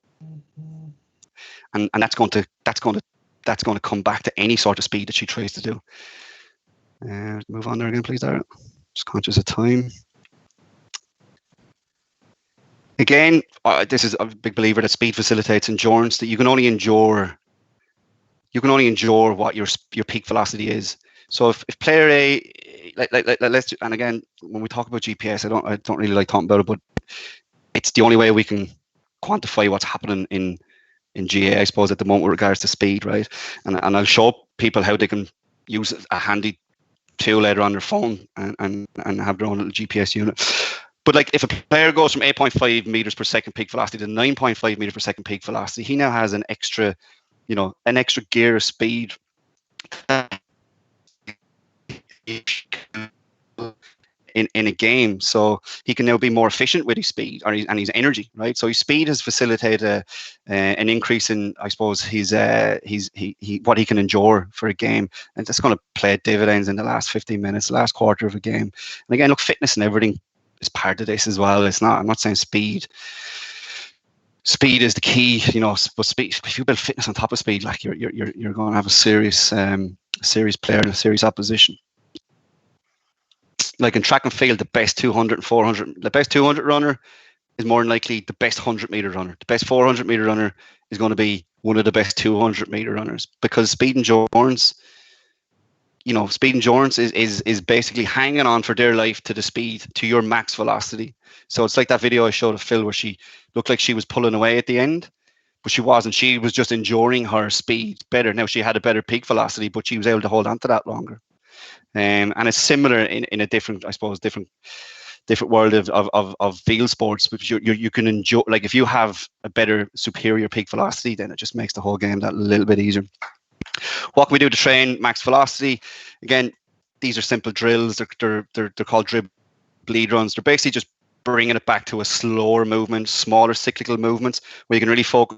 that's going to come back to any sort of speed that she tries to do. Move on there again, please, Dara. Just conscious of time. Again, this is a big believer that speed facilitates endurance. That you can only endure what your peak velocity is. So if player A, let's, and again, when we talk about GPS, I don't really like talking about it, but it's the only way we can quantify what's happening in GAA, I suppose, at the moment with regards to speed, right? And I'll show people how they can use a handy tool later on their phone and have their own little GPS unit. But like, if a player goes from 8.5 meters per second peak velocity to 9.5 meters per second peak velocity, he now has an extra gear of speed in a game, so he can now be more efficient with his speed and his energy, right? So his speed has facilitated an increase in, I suppose, his what he can endure for a game, and that's going to play dividends in the last 15 minutes, the last quarter of a game. And again, look, fitness and everything is part of this as well. I'm not saying speed is the key, you know, but speed, if you build fitness on top of speed, like you're going to have a serious player and a serious opposition. Like in track and field, the best 200 and 400, the best 200 runner is more than likely the best 100-meter runner. The best 400-meter runner is going to be one of the best 200-meter runners, because speed endurance, you know, speed endurance is basically hanging on for dear life to the speed, to your max velocity. So it's like that video I showed of Phil where she looked like she was pulling away at the end, but she wasn't. She was just enduring her speed better. Now, she had a better peak velocity, but she was able to hold on to that longer. And it's similar in a different, I suppose, different world of field sports, because you can enjoy, like, if you have a better superior peak velocity, then it just makes the whole game that little bit easier. What can we do to train max velocity? Again, these are simple drills. They're called dribble lead runs. They're basically just bringing it back to a slower movement, smaller cyclical movements, where you can really focus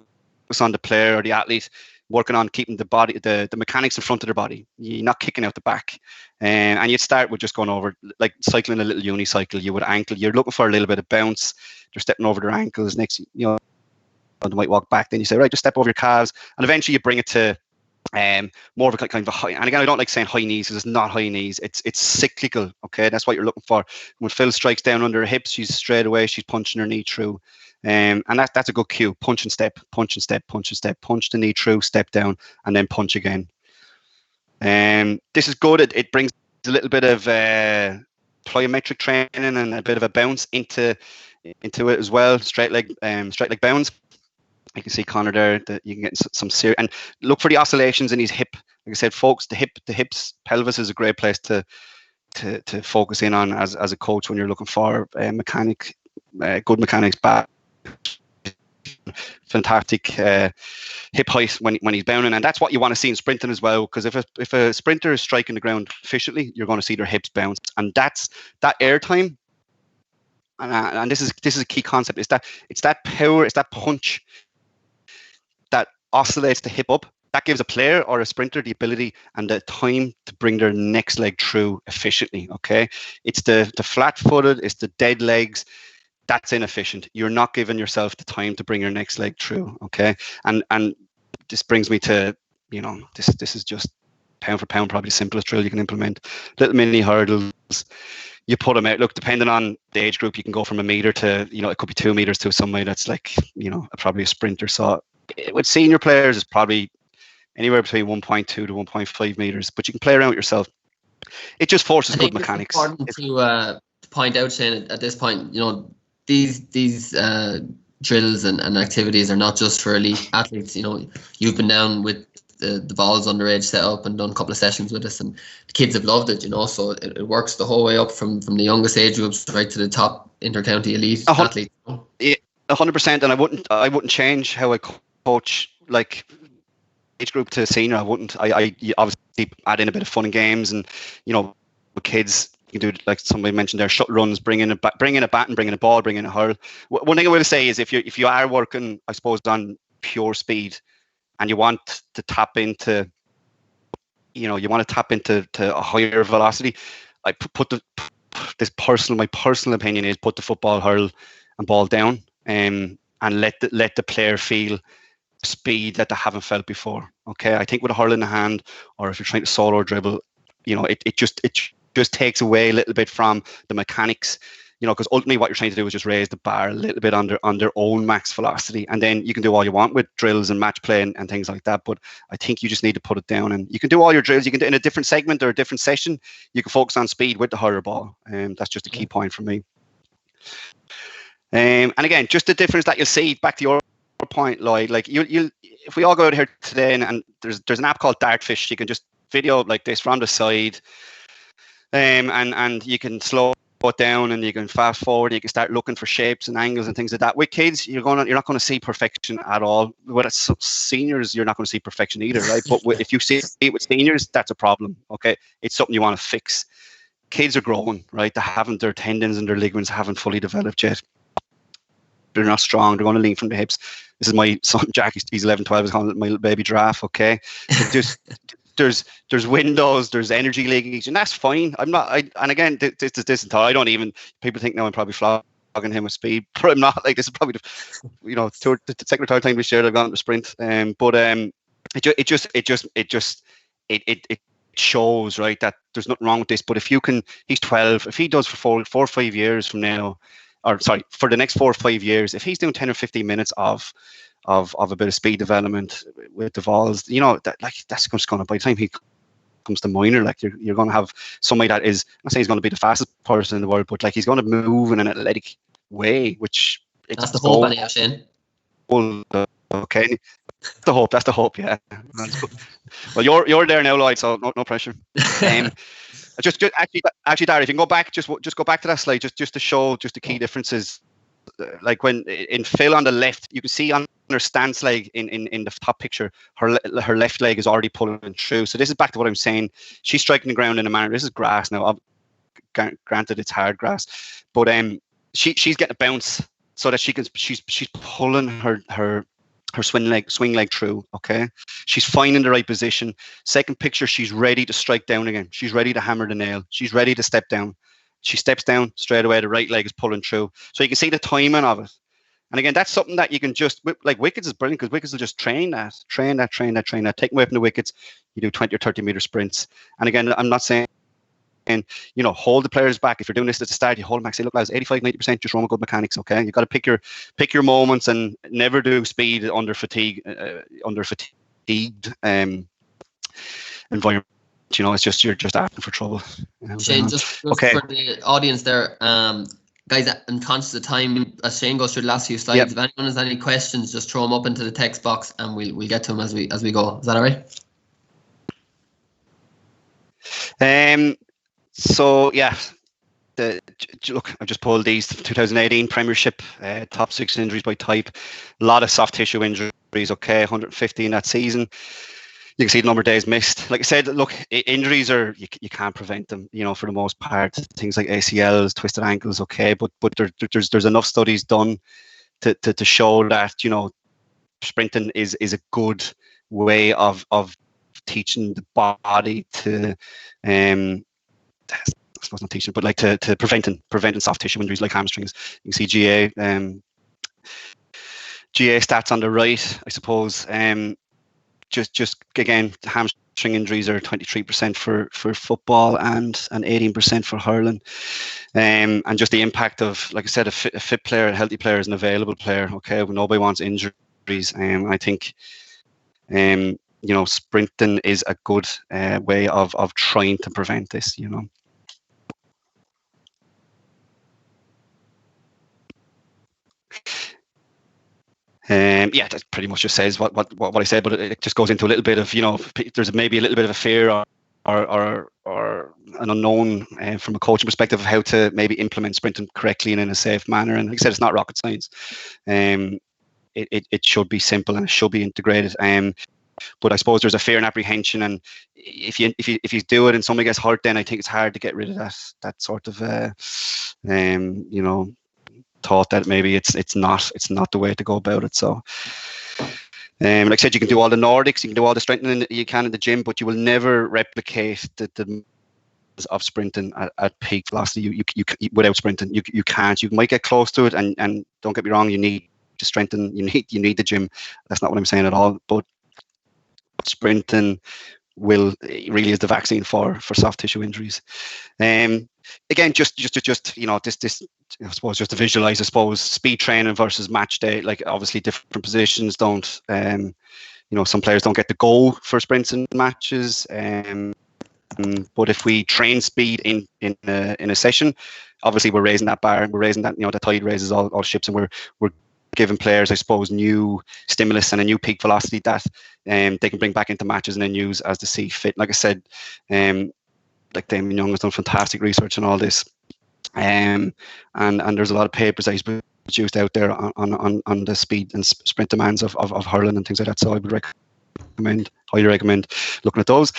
on the player or the athlete, working on keeping the body, the mechanics in front of their body. You're not kicking out the back. And you'd start with just going over, like cycling a little unicycle. You would ankle, you're looking for a little bit of bounce. They're stepping over their ankles. Next, you know, they might walk back. Then you say, right, just step over your calves. And eventually you bring it to more of a kind of a high. And again, I don't like saying high knees, because it's not high knees. It's cyclical. Okay, that's what you're looking for. When Phil strikes down under her hips, she's straight away, she's punching her knee through. And that's a good cue. Punch and step, punch and step, punch and step, punch the knee through, step down, and then punch again. This is good. It brings a little bit of plyometric training and a bit of a bounce into it as well. Straight leg bounce. You can see Connor there, that you can get some serious, and look for the oscillations in his hip. Like I said, folks, the hips, pelvis is a great place to focus in on as a coach when you're looking for good mechanics back. Fantastic hip height when he's bounding, and that's what you want to see in sprinting as well, because if a sprinter is striking the ground efficiently, you're going to see their hips bounce, and that's that air time. And this is a key concept. It's that power, it's that punch that oscillates the hip up. That gives a player or a sprinter the ability and the time to bring their next leg through efficiently. Okay, it's the flat-footed, it's the dead legs. that's inefficient. You're not giving yourself the time to bring your next leg through. Okay, and this brings me to, you know, this is just pound for pound probably the simplest drill you can implement. Little mini hurdles. You put them out. Look, depending on the age group, you can go from 1 meter to, you know, it could be 2 meters to somebody that's like, you know, probably a sprinter. So with senior players, it's probably anywhere between 1.2 to 1.5 meters, but you can play around with yourself. It just forces good mechanics. It's important to point out, Shane, at this point, you know, these drills and activities are not just for elite athletes. You know, you've been down with the balls underage set up and done a couple of sessions with us, and the kids have loved it, you know, so it works the whole way up from the youngest age groups right to the top intercounty elite athletes. 100%, and I wouldn't change how I coach, like, age group to senior. I wouldn't. I obviously add in a bit of fun and games, and, you know, with kids, you can do, like somebody mentioned there, shut runs, bring in a bat and bring in a ball, bring in a hurl. One thing I will say is if you are working, I suppose, on pure speed, and you want to tap into, you know, a higher velocity, I my personal opinion is put the football, hurl and ball down, and let the player feel speed that they haven't felt before. Okay, I think with a hurl in the hand, or if you're trying to solo dribble, you know, it just takes away a little bit from the mechanics, you know, because ultimately what you're trying to do is just raise the bar a little bit on their own max velocity, and then you can do all you want with drills and match play and things like that. But I think you just need to put it down, and you can do all your drills. You can do in a different segment or a different session. You can focus on speed with the hurler ball, and that's just a key point for me. And again, just the difference that you'll see, back to your point, Lloyd, like you if we all go out here today and there's an app called Dartfish, you can just video like this from the side, and you can slow it down and you can fast forward, you can start looking for shapes and angles and things like that. With kids, you're not going to see perfection at all. With seniors, you're not going to see perfection either, right? But if you see it with seniors, that's a problem. Okay, it's something you want to fix. Kids are growing, right? Their tendons and their ligaments haven't fully developed yet. They're not strong. They're going to lean from the hips. This is my son Jack. He's 11, 12. He's calling it my little baby giraffe. Okay, there's windows, there's energy leakage, and that's fine. And again, this and I don't even. People think now I'm probably flogging him with speed, but I'm not. Like, this is probably the second or third time we shared I've gone on the sprint. It shows, right, that there's nothing wrong with this. But he's 12. If he does for 4 or 5 years from now, or sorry, for the next 4 or 5 years, if he's doing 10 or 15 minutes of a bit of speed development with the balls, you know, that's just going to, by the time he comes to minor, like you're going to have somebody that is, I'm not saying he's going to be the fastest person in the world, but like he's going to move in an athletic way, which that's the hope, anyhow, Shane. Okay, that's the hope. Yeah. Well, you're there now, Lloyd, so no pressure. Just actually, Darry, if you can go back, just go back to that slide, just to show just the key differences. Like when in Phil on the left, you can see on her stance leg in the top picture, her left leg is already pulling through. So this is back to what I'm saying. She's striking the ground in a manner. This is grass now. Granted, it's hard grass, but she's getting a bounce so that she's pulling her swing leg through. Okay, she's finding the right position. Second picture, she's ready to strike down again. She's ready to hammer the nail. She's ready to step down. She steps down straight away. The right leg is pulling through. So you can see the timing of it. And again, that's something that you can just, like, wickets is brilliant, because wickets will just train that. Take them away from the wickets. You do 20 or 30 meter sprints. And again, I'm not saying, you know, hold the players back. If you're doing this at the start, you hold them back. Say, look, lads, 85, 90%, just run with good mechanics. Okay, you've got to pick your moments and never do speed under fatigued environment. You know, it's just, you're just asking for trouble. You know, Shane, just okay. For the audience there, guys, I'm conscious of time. As Shane goes through the last few slides, If anyone has any questions, just throw them up into the text box, and we'll get to them as we go. Is that all right? So yeah, look, I've just pulled these 2018 Premiership top 6 injuries by type. A lot of soft tissue injuries. Okay, 150 in that season. You can see the number of days missed. Like I said, look, injuries are, you can't prevent them, you know, for the most part. Things like ACLs, twisted ankles, okay, but there's enough studies done to show that, you know, sprinting is a good way of teaching the body to I suppose not teaching, but like to preventing soft tissue injuries like hamstrings. You can see GA stats on the right, I suppose. Just again, hamstring injuries are 23% for football and 18% for hurling. And just the impact of, like I said, a fit player, a healthy player is an available player. Okay, when nobody wants injuries. I think, sprinting is a good way of trying to prevent this. That pretty much just says what I said, but it just goes into a little bit of, there's maybe a little bit of a fear or an unknown from a coaching perspective of how to maybe implement sprinting correctly and in a safe manner. And like I said, it's not rocket science. It should be simple and it should be integrated. But I suppose there's a fear and apprehension, and if you do it and somebody gets hurt, then I think it's hard to get rid of that sort of thought that maybe it's not the way to go about it. So like I said, you can do all the Nordics, you can do all the strengthening that you can in the gym, but you will never replicate the of sprinting at peak velocity. You without sprinting, you can't. You might get close to it, and don't get me wrong, you need to strengthen, you need the gym. That's not what I'm saying at all, but sprinting really is the vaccine for soft tissue injuries. Again, just this I suppose just to visualize, I suppose speed training versus match day. Like obviously different positions don't some players don't get to go for sprints and matches. But if we train speed in a session, obviously we're raising that bar, we're raising that, the tide raises all ships, and we're giving players, I suppose, new stimulus and a new peak velocity that they can bring back into matches and then use as they see fit. Like I said, like Damien Young has done fantastic research on all this, and there's a lot of papers that he's produced out there on the speed and sprint demands of hurling and things like that. So I would highly recommend looking at those.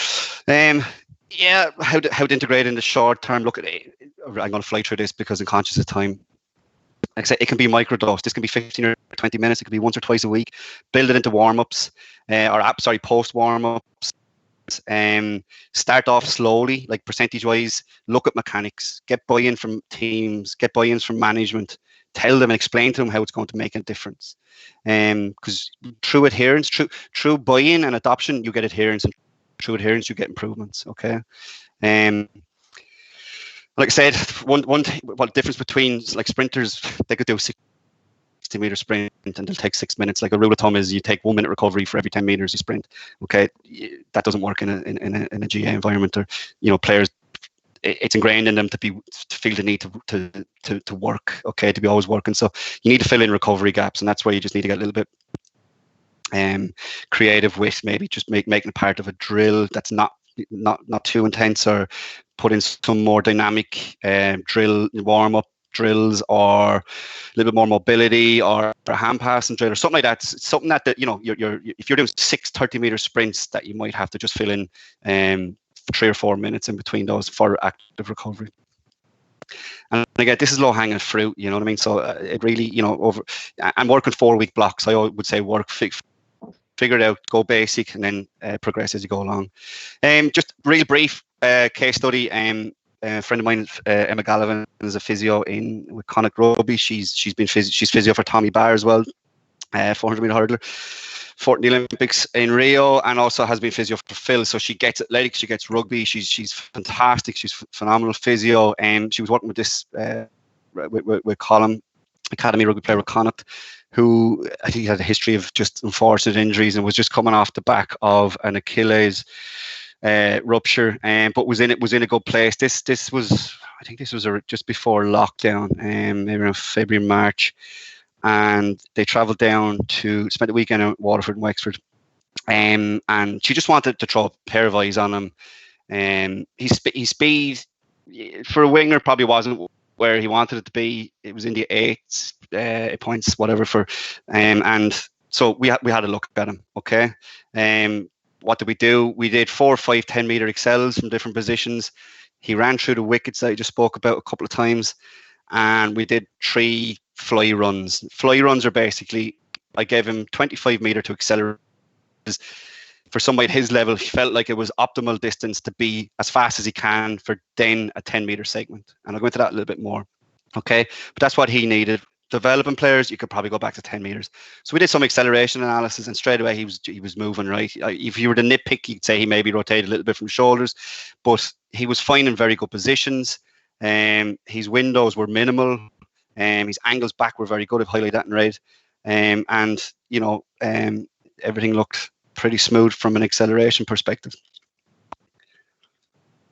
How to integrate in the short term. Look at it. I'm going to fly through this because I'm conscious of time. Like I said, it can be microdose. This can be 15 or 20 minutes. It could be once or twice a week. Build it into warm-ups post warm-ups. Start off slowly, like percentage-wise. Look at mechanics. Get buy-in from teams. Get buy-ins from management. Tell them and explain to them how it's going to make a difference. Because through adherence, through buy-in and adoption, you get adherence, and through adherence, you get improvements. Okay. Like I said, one difference between like sprinters, they could do a 60-meter sprint and they'll take 6 minutes. Like a rule of thumb is you take 1 minute recovery for every 10 meters you sprint. Okay, that doesn't work in a GA environment. Or players, it's ingrained in them to feel the need to work. Okay, to be always working. So you need to fill in recovery gaps, and that's where you just need to get a little bit creative with maybe just making it part of a drill that's not too intense, or put in some more dynamic drill warm-up drills, or a little bit more mobility, or a hand passing drill, or something like that. It's something that you're if you're doing 6 30-meter sprints, that you might have to just fill in 3 or 4 minutes in between those for active recovery. And again, this is low-hanging fruit, you know what I mean? So it really, I'm working 4-week blocks. I would say figure it out, go basic, and then progress as you go along. Just real brief case study. A friend of mine, Emma Gallivan, is a physio with Connacht Rugby. She's physio for Tommy Barr as well, 400-meter hurdler, fourth in the Olympics in Rio, and also has been physio for Phil. So she gets athletics, she gets rugby. She's fantastic. She's phenomenal physio. She was working with this with Colin, academy rugby player with Connacht, who I think had a history of just unfortunate injuries and was just coming off the back of an Achilles rupture, but was in a good place. This was just before lockdown, maybe around February, March, and they travelled down to spend the weekend at Waterford and Wexford, and she just wanted to throw a pair of eyes on him. His speed for a winger probably wasn't where he wanted it to be. It was in the 8 points, whatever, and so we had a look at him. Okay. What did we do? We did 4, 5, 10-meter excels from different positions. He ran through the wickets that I just spoke about a couple of times, and we did 3 fly runs. Fly runs are basically, I gave him 25-meter to accelerate. for somebody at his level, he felt like it was optimal distance to be as fast as he can for then a 10-meter segment. And I'll go into that a little bit more. Okay, but that's what he needed. Developing players, you could probably go back to 10 meters. So we did some acceleration analysis, and straight away he was moving right. If you were to nitpick, you'd say he maybe rotated a little bit from shoulders, but he was finding very good positions. His windows were minimal. His angles back were very good. I've highlighted that in red. And you know, everything looked pretty smooth from an acceleration perspective.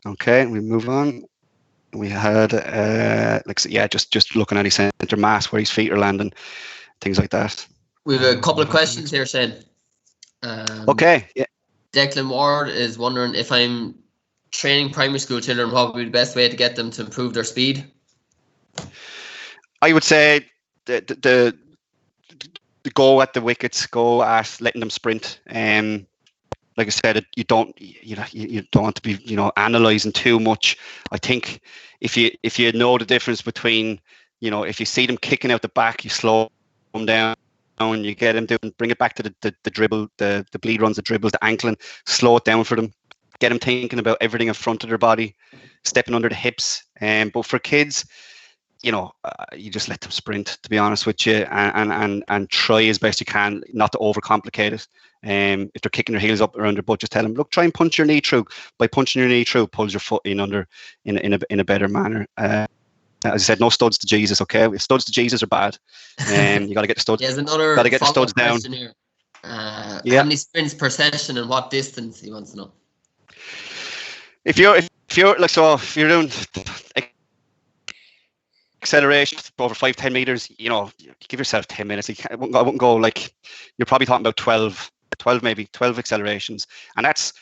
Okay, we move on. We had just looking at his centre mass, where his feet are landing, things like that. We have a couple of questions here, Shane. Okay, yeah. Declan Ward is wondering, if I'm training primary school children, what would be the best way to get them to improve their speed? I would say the go at the wickets, go at letting them sprint. Like I said, you don't want to be analysing too much. I think if you know the difference between, if you see them kicking out the back, you slow them down. You get them doing, bring it back to the dribble, the bleed runs, the dribbles, the ankling, slow it down for them. Get them thinking about everything in front of their body, stepping under the hips. But for kids, you just let them sprint, to be honest with you, and try as best you can not to overcomplicate it. If they're kicking their heels up around their butt, just tell them, look, try and punch your knee through. By punching your knee through, pulls your foot in under in a better manner. As I said, no studs to Jesus. Okay, if studs to Jesus are bad, you got to get the studs. There's another got to get the studs down. Here. How many sprints per session and what distance? He wants to know. If you're doing acceleration over 5-10 meters, give yourself 10 minutes. I wouldn't go like, you're probably talking about 12 accelerations, and that's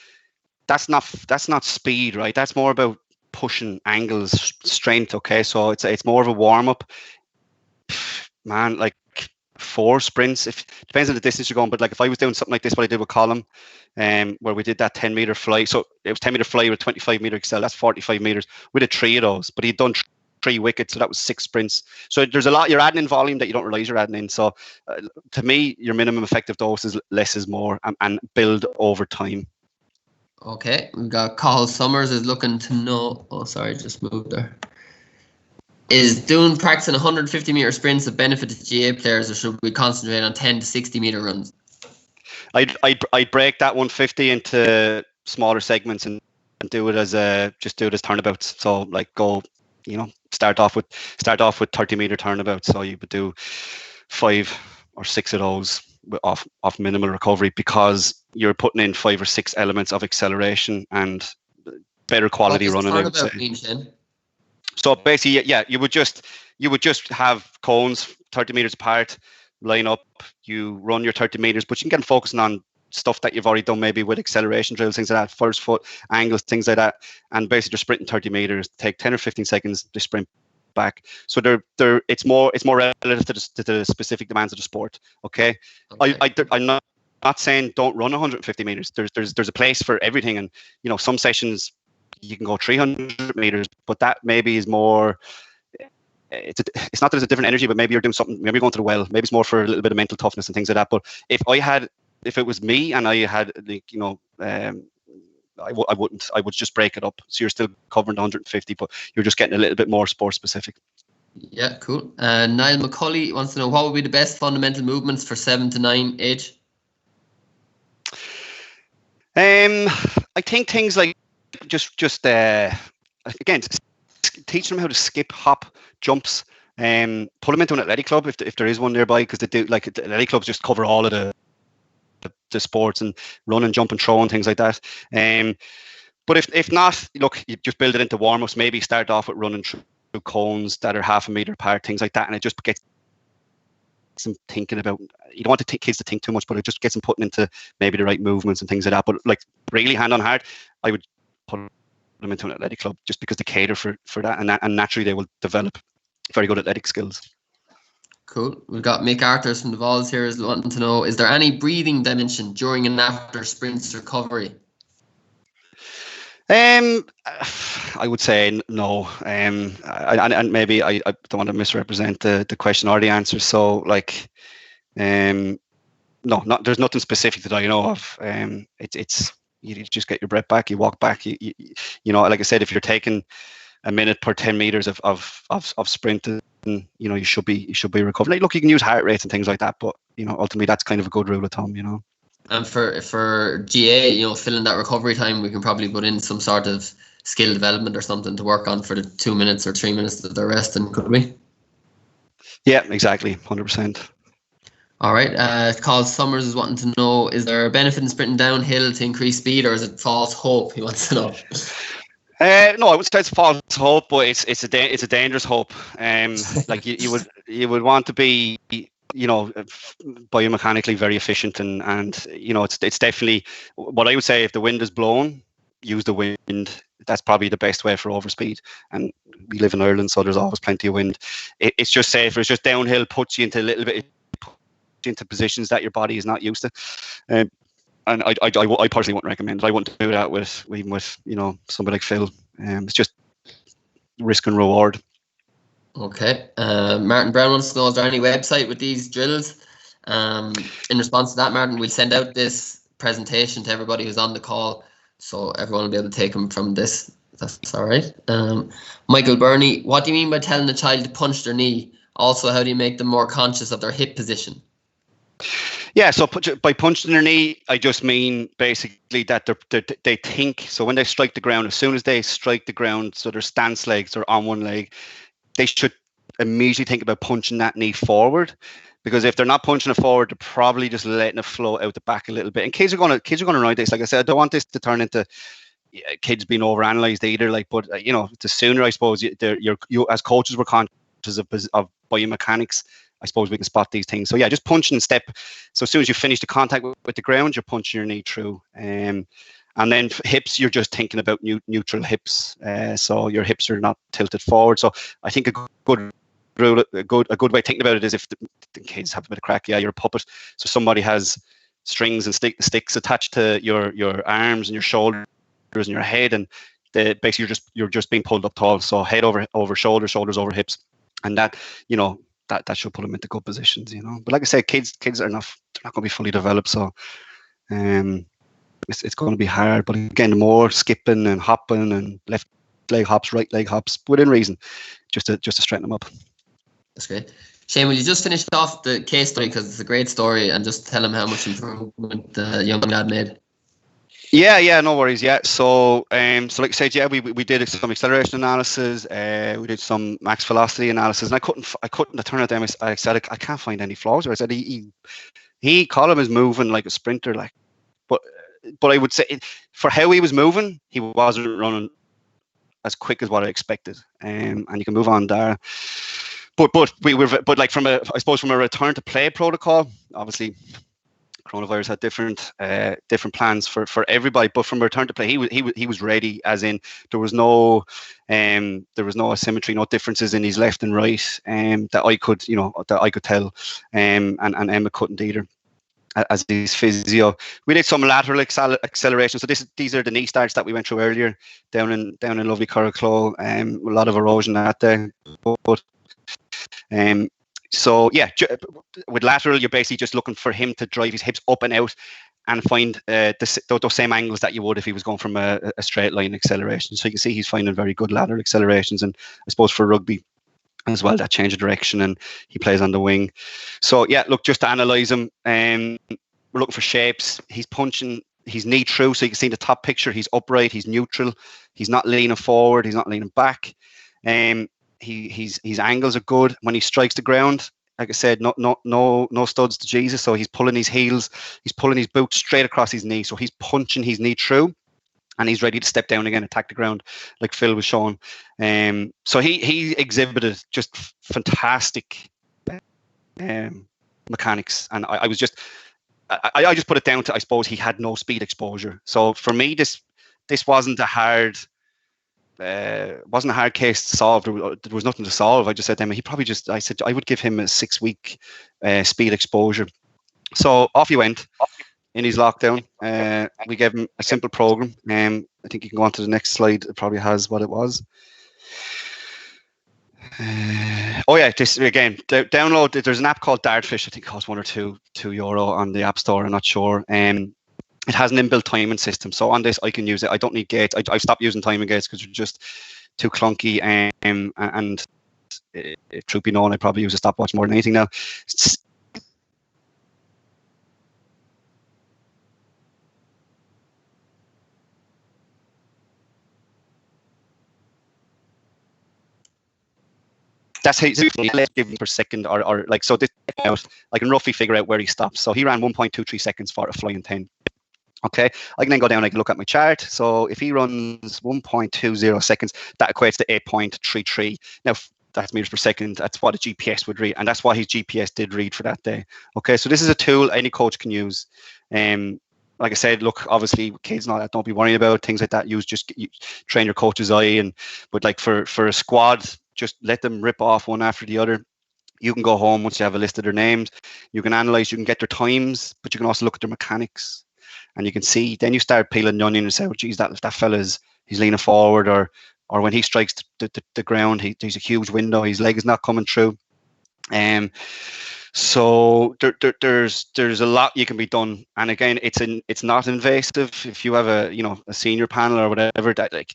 not speed, right? That's more about pushing angles, strength. Okay, so it's more of a warm up, man. Like 4 sprints, if depends on the distance you're going, but like if I was doing something like this, what I did with Colin, where we did that 10-meter fly, so it was 10-meter fly with 25-meter excel, that's 45 meters. We did 3 of those, but he'd done 3 wickets, so that was 6 sprints. So there's a lot you're adding in volume that you don't realize you're adding in. So to me, your minimum effective dose is less is more, and build over time. Okay, we've got Cathal Summers is looking to know. Oh, sorry, just moved there. Is doing practicing 150 meter sprints a benefit to GAA players, or should we concentrate on 10 to 60 meter runs? I'd break that 150 into smaller segments and do it as turnabouts. So like go, start off with 30-meter turnabouts. So you would do 5 or 6 of those off minimal recovery, because you're putting in 5 or 6 elements of acceleration and better quality running. I would say. So basically, yeah, you would just have cones 30 meters apart, line up, you run your 30 meters, but you can get them focusing on stuff that you've already done, maybe with acceleration drills, things like that, first foot angles, things like that, and basically just sprinting 30 meters, take 10 or 15 seconds to sprint back. So it's more relative to the specific demands of the sport. Okay. I'm not saying don't run 150 meters. There's a place for everything, and some sessions you can go 300 meters, but that maybe is more. It's not that there's a different energy, but maybe you're doing something. Maybe you're going to the well. Maybe it's more for a little bit of mental toughness and things like that. But if it was me and I had I wouldn't. I would just break it up. So you're still covering the 150, but you're just getting a little bit more sport specific. Yeah, cool. Niall McCulley wants to know, what would be the best fundamental movements for 7 to 9 age? I think things like just again, teach them how to skip, hop, jumps, put them into an athletic club if there is one nearby, because they do, like, the athletic clubs just cover all of the sports and run and jump and throw and things like that. But if not, look, you just build it into warm-ups. Maybe start off with running through cones that are half a meter apart, things like that, and it just gets them thinking about. You don't want kids to think too much, but it just gets them putting into maybe the right movements and things like that. But like really hand on heart, I would put them into an athletic club, just because they cater for that, and naturally they will develop very good athletic skills. Cool. We've got Mick Arthurs from the Vols here is wanting to know, is there any breathing dimension during and after sprints recovery? I would say no. And maybe I don't want to misrepresent the question or the answer. So like, no, there's nothing specific that I know of. It's you just get your breath back, you walk back. You know, like I said, if you're taking a minute per 10 meters of sprinting, you know, you should be recovering. Like, look, you can use heart rates and things like that, but you know, ultimately that's kind of a good rule of thumb, you know. And for GA, you know, filling that recovery time, we can probably put in some sort of skill development or something to work on for the 2 minutes or 3 minutes that they're resting, could we? Yeah, exactly, 100%. All right. Carl Summers is wanting to know: is there a benefit in sprinting downhill to increase speed, or is it false hope? He wants to know. No, I would say it's false hope, but it's a dangerous hope. Like you would want to be, you know, biomechanically very efficient, and you know, it's definitely what I would say. If the wind is blowing, use the wind. That's probably the best way for overspeed. And we live in Ireland, so there's always plenty of wind. It's just safer. It's just downhill puts you into a little bit into positions that your body is not used to. And I personally wouldn't recommend it. I wouldn't do that even with you know, somebody like Phil. It's just risk and reward. Okay. Martin Brown wants to know: is there any website with these drills? In response to that, Martin, we'll send out this presentation to everybody who's on the call, so everyone will be able to take them from this. That's all right. Michael Burney: what do you mean by telling a child to punch their knee? Also, how do you make them more conscious of their hip position? Yeah, so by punching their knee, I just mean basically that they think. So when they strike the ground, as soon as they strike the ground, so their stance legs are on one leg, they should immediately think about punching that knee forward. Because if they're not punching it forward, they're probably just letting it flow out the back a little bit. And kids are gonna ride this. Like I said, I don't want this to turn into kids being overanalyzed either. Like, but you know, the sooner I suppose you as coaches were conscious of biomechanics, I suppose we can spot these things. So yeah, just punching and step. So as soon as you finish the contact with the ground, you're punching your knee through. And then hips, you're just thinking about neutral hips. So your hips are not tilted forward. So I think a good rule, a good way of thinking about it is if the kids have a bit of crack, yeah, you're a puppet. So somebody has strings and sticks attached to your arms and your shoulders and your head, and basically you're just being pulled up tall. So head over shoulders, shoulders over hips, and that, you know, that should put them into good positions, you know. But like I said, kids are not going to be fully developed, so it's going to be hard. But again, the more skipping and hopping and left leg hops, right leg hops, within reason, just to straighten them up. That's great. Shane, will you just finish off the case study, because it's a great story, and just tell them how much improvement the young lad made? Yeah, no worries. Yeah, so like I said, yeah, we did some acceleration analysis. We did some max velocity analysis, and I couldn't turn it down. I said I can't find any flaws. I said Colin is moving like a sprinter, like, but I would say for how he was moving, he wasn't running as quick as what I expected. And you can move on there. But like from a return to play protocol, obviously coronavirus had different plans for everybody, but from return to play, he was ready, as in there was no asymmetry, no differences in his left and right, that I could tell, and Emma couldn't either, as his physio. We did some lateral acceleration. So these are the knee starts that we went through earlier down in lovely Curracloe. A lot of erosion that day, but so yeah, with lateral, you're basically just looking for him to drive his hips up and out and find those same angles that you would if he was going from a straight line acceleration. So you can see he's finding very good lateral accelerations, and I suppose for rugby as well, that change of direction, and he plays on the wing. So yeah, look, just to analyse him, we're looking for shapes. He's punching his knee through, so you can see in the top picture, he's upright, he's neutral, he's not leaning forward, he's not leaning back. His angles are good when he strikes the ground. Like I said, no studs to Jesus. So he's pulling his heels, he's pulling his boots straight across his knee. So he's punching his knee through, and he's ready to step down again, attack the ground, like Phil was showing. So he exhibited just fantastic mechanics, and I just put it down to, I suppose, he had no speed exposure. So for me, this wasn't a hard. Wasn't a hard case to solve. There was nothing to solve. I just said to him, I said I would give him a 6-week speed exposure. So off he went in his lockdown. We gave him a simple program. I think you can go on to the next slide. It probably has what it was. Oh yeah, this again. Download. There's an app called Dartfish. I think it costs €1 or €2 on the App Store. I'm not sure. It has an inbuilt timing system, so on this I can use it. I don't need gates. I've stopped using timing gates because they're just too clunky. And truth be known, I probably use a stopwatch more than anything now. That's how given per second, or like so. This out, I can roughly figure out where he stops. So he ran 1.23 seconds for a flying 10. Okay, I can then go down. I can look at my chart. So if he runs 1.20 seconds, that equates to 8.33. Now that's meters per second. That's what a GPS would read, and that's what his GPS did read for that day. Okay, so this is a tool any coach can use. Like I said, look, obviously kids and all that, don't be worrying about things like that. Train your coach's eye, but like for a squad, just let them rip off one after the other. You can go home once you have a list of their names. You can analyze, you can get their times, but you can also look at their mechanics, and you can see. Then you start peeling the onion and say, "Oh, geez, that fella's he's leaning forward, or when he strikes the ground, he's a huge window. His leg is not coming through." So there's a lot you can be done, and again, it's not invasive. If you have a senior panel or whatever, that like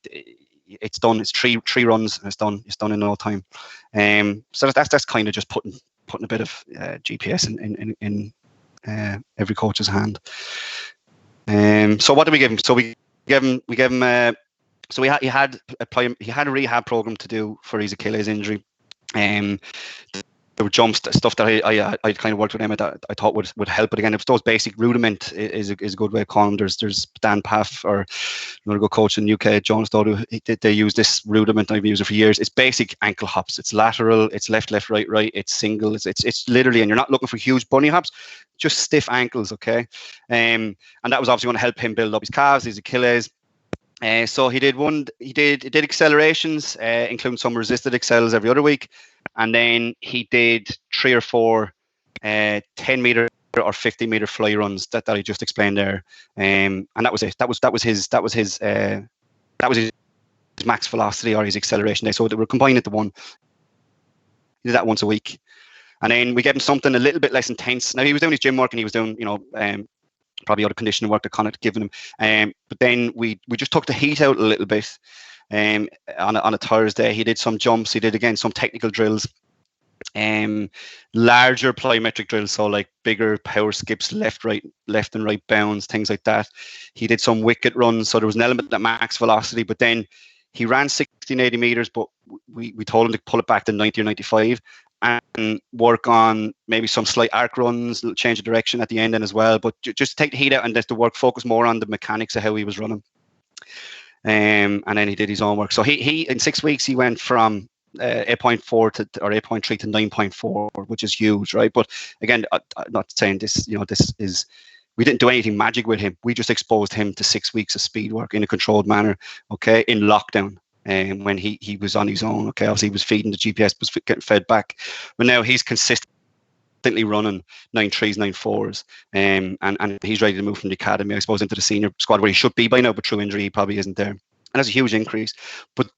it's done. It's three runs, and it's done. It's done in no time. So that's kind of just putting a bit of GPS in every coach's hand. So what did we give him? So we gave him. So he had a rehab program to do for his Achilles injury. There were jumps, stuff that I kind of worked with him that I thought would help. But again, if those basic rudiment is a good way of calling them. There's Dan Paff, or another good coach in the UK, John Stoddard, they use this rudiment. I've used it for years. It's basic ankle hops. It's lateral. It's left, right. It's single. It's literally, and you're not looking for huge bunny hops, just stiff ankles. Okay, and that was obviously going to help him build up his calves, his Achilles. So he did accelerations, including some resisted accels every other week, and then he did 3 or 4 10-meter or 50-meter fly runs that I just explained there, and that was it. That was his max velocity or his acceleration day. So they were combined into one. He did that once a week, and then we gave him something a little bit less intense. Now he was doing his gym work, and he was doing probably other conditioning work that Connor had given him. But then we just took the heat out a little bit. On a Thursday, he did some jumps. He did again some technical drills, larger plyometric drills, so like bigger power skips, left and right bounds, things like that. He did some wicket runs, so there was an element at max velocity. But then he ran 1680 meters, but we told him to pull it back to 90 or 95. And work on maybe some slight arc runs, change of direction at the end then as well. But just take the heat out and just the work, focus more on the mechanics of how he was running. And then he did his own work. So he in 6 weeks he went from 8.4 or 8.3 to 9.4, which is huge, right? But again, I'm not saying this. This is, we didn't do anything magic with him. We just exposed him to 6 weeks of speed work in a controlled manner, okay, in lockdown. When he was on his own, okay, obviously he was feeding, the GPS was getting fed back, but now he's consistently running 9.3s, 9.4s, and he's ready to move from the academy, I suppose, into the senior squad where he should be by now, but through injury he probably isn't there, and that's a huge increase. But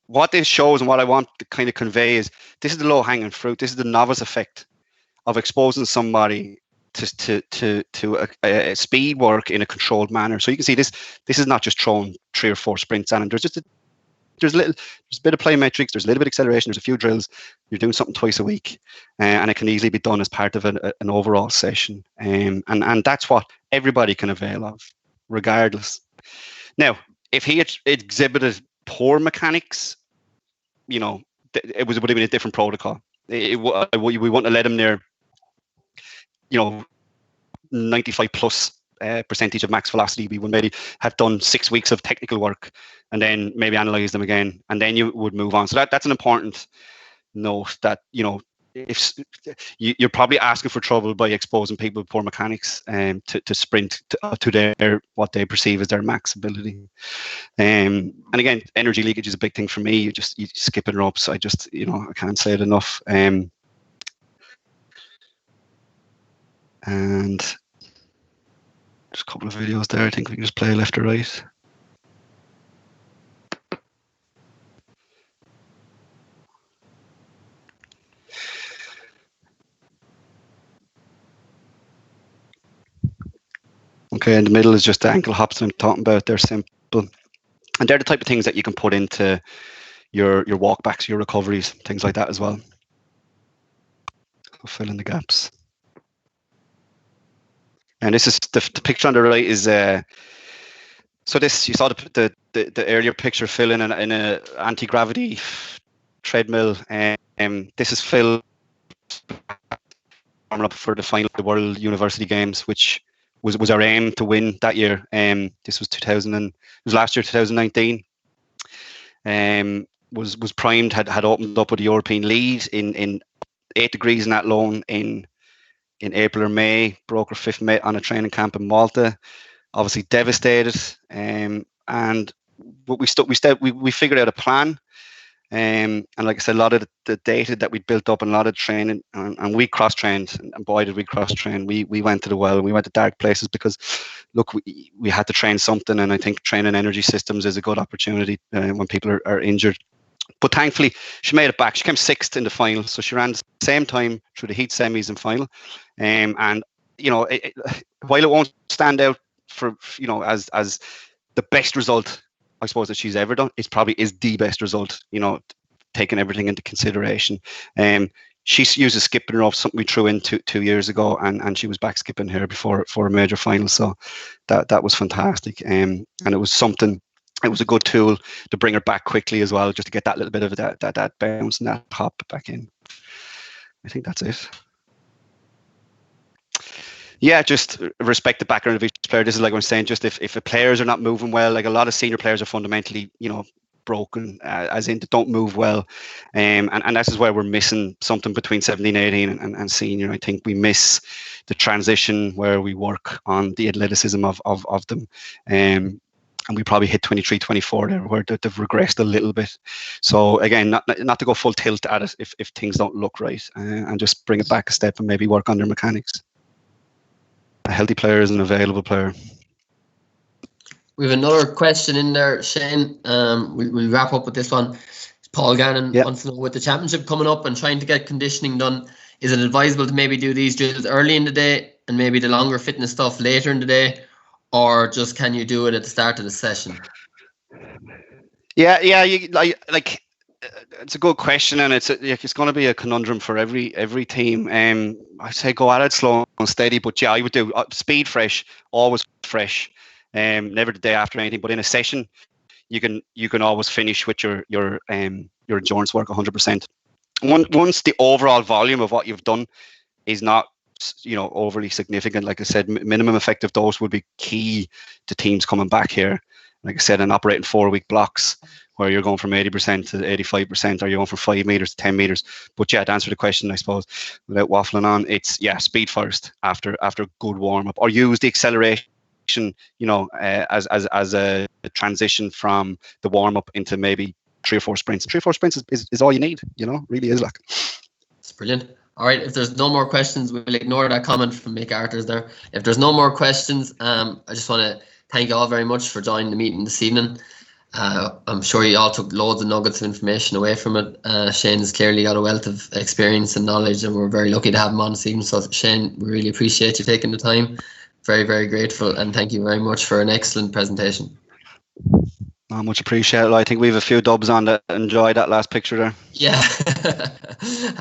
what this shows and what I want to kind of convey is this is the low-hanging fruit. This is the novice effect of exposing somebody to a speed work in a controlled manner. So you can see this is not just throwing 3 or 4 sprints at him. There's a bit of plyometrics, there's a little bit of acceleration, there's a few drills. You're doing something twice a week, and it can easily be done as part of an overall session. And that's what everybody can avail of, regardless. Now, if he had exhibited poor mechanics, it would have been a different protocol. We wouldn't have let him near, 95 plus percentage of max velocity. We would maybe have done 6 weeks of technical work and then maybe analyze them again, and then you would move on. So that's an important note, that if you're probably asking for trouble by exposing people with poor mechanics to sprint to their what they perceive as their max ability. And again, energy leakage is a big thing for me. You skipping ropes. I can't say it enough. And just a couple of videos there. I think we can just play left or right. Okay, in the middle is just the ankle hops I'm talking about. They're simple. And they're the type of things that you can put into your walkbacks, your recoveries, things like that as well. Fill in the gaps. And this is the picture on the right is so this, you saw the earlier picture, Phil, in a anti-gravity treadmill. This is Phil warming up for the final of the World University Games, which was our aim to win that year. This was last year, 2019. Was primed, had opened up with the European lead in 8 degrees in Athlone in April or May. Broke our 5th mate on a training camp in Malta. Obviously devastated, and we figured out a plan. And like I said, a lot of the data that we built up and a lot of training, and we cross-trained, and boy did we cross-train. We went to the well, we went to dark places because, look, we had to train something, and I think training energy systems is a good opportunity when people are injured. But thankfully, she made it back. She came 6th in the final, so she ran the same time through the heat semis and final. And while it won't stand out for as the best result, I suppose, that she's ever done, it probably is the best result, taking everything into consideration. She uses skipping rope, something we threw in 2 years ago, and she was back skipping here for a major final. So that was fantastic. And it was something. It was a good tool to bring her back quickly as well, just to get that little bit of that bounce and that hop back in. I think that's it. Yeah, just respect the background of each player. This is like I'm saying, just if the players are not moving well, like a lot of senior players are fundamentally, broken, as in they don't move well. And this is where we're missing something between 17, 18 and senior. I think we miss the transition where we work on the athleticism of them. And we probably hit 23, 24 there, where they've regressed a little bit. So again, not to go full tilt at it if things don't look right, and just bring it back a step and maybe work on their mechanics. A healthy player is an available player. We have another question in there, Shane. We'll wrap up with this one. Paul Gannon wants to know, with the championship coming up and trying to get conditioning done, is it advisable to maybe do these drills early in the day and maybe the longer fitness stuff later in the day? Or just can you do it at the start of the session? Yeah. It's a good question, and it's going to be a conundrum for every team. I say go at it slow and steady, but yeah, I would do speed fresh, always fresh. Never the day after anything, but in a session, you can always finish with your endurance work 100%. Once the overall volume of what you've done is not overly significant, like I said, minimum effective dose would be key to teams coming back here. Like I said, and operating 4-week blocks where you're going from 80% to 85%, or you're going from 5 meters to 10 meters. But yeah, to answer the question, I suppose, without waffling on, it's speed first after good warm up, or use the acceleration, as a transition from the warm up into maybe 3 or 4 sprints. 3 or 4 sprints is all you need, really is like. It's brilliant. All right, if there's no more questions, we'll ignore that comment from Mick Arthurs there. If there's no more questions, I just want to thank you all very much for joining the meeting this evening. I'm sure you all took loads of nuggets of information away from it. Shane's clearly got a wealth of experience and knowledge, and we're very lucky to have him on this evening. So Shane, we really appreciate you taking the time. Very, very grateful, and thank you very much for an excellent presentation. Much appreciated. I think we have a few dubs on that enjoy that last picture there. Yeah,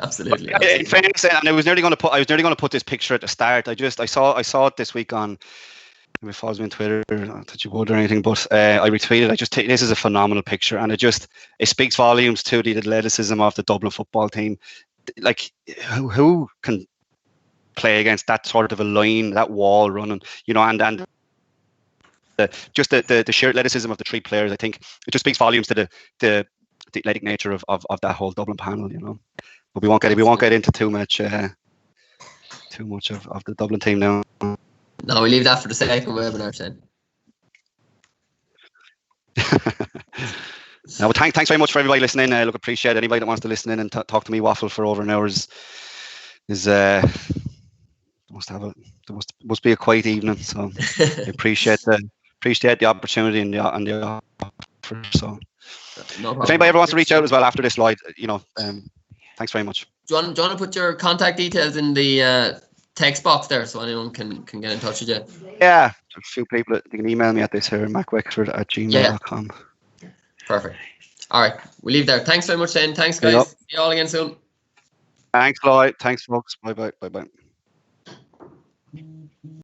absolutely. In fairness, and I was nearly going to put this picture at the start. I saw it this week on. If it follows me on Twitter, not that you would or anything, but I retweeted. This is a phenomenal picture, and it speaks volumes to the athleticism of the Dublin football team. Like, who can play against that sort of a line, that wall running, and the sheer athleticism of the 3 players. I think it just speaks volumes to the athletic nature of that whole Dublin panel, But we won't get into too much of the Dublin team now. No, we leave that for the second webinar, Shane. No, but thanks very much for everybody listening. Look, appreciate anybody that wants to listen in and talk to me waffle for over an hour is must be a quiet evening. So I appreciate the opportunity and the offer. So no, if anybody ever wants to reach out as well after this slide, thanks very much. Do you want to put your contact details in the text box there so anyone can get in touch with you? Yeah, a few people that you can email me at this here, macwexford@gmail.com. Perfect. All right, we'll leave there. Thanks very much, then. Thanks, There you guys. go. See you all again soon. Thanks, Lloyd. Thanks, folks. Bye bye.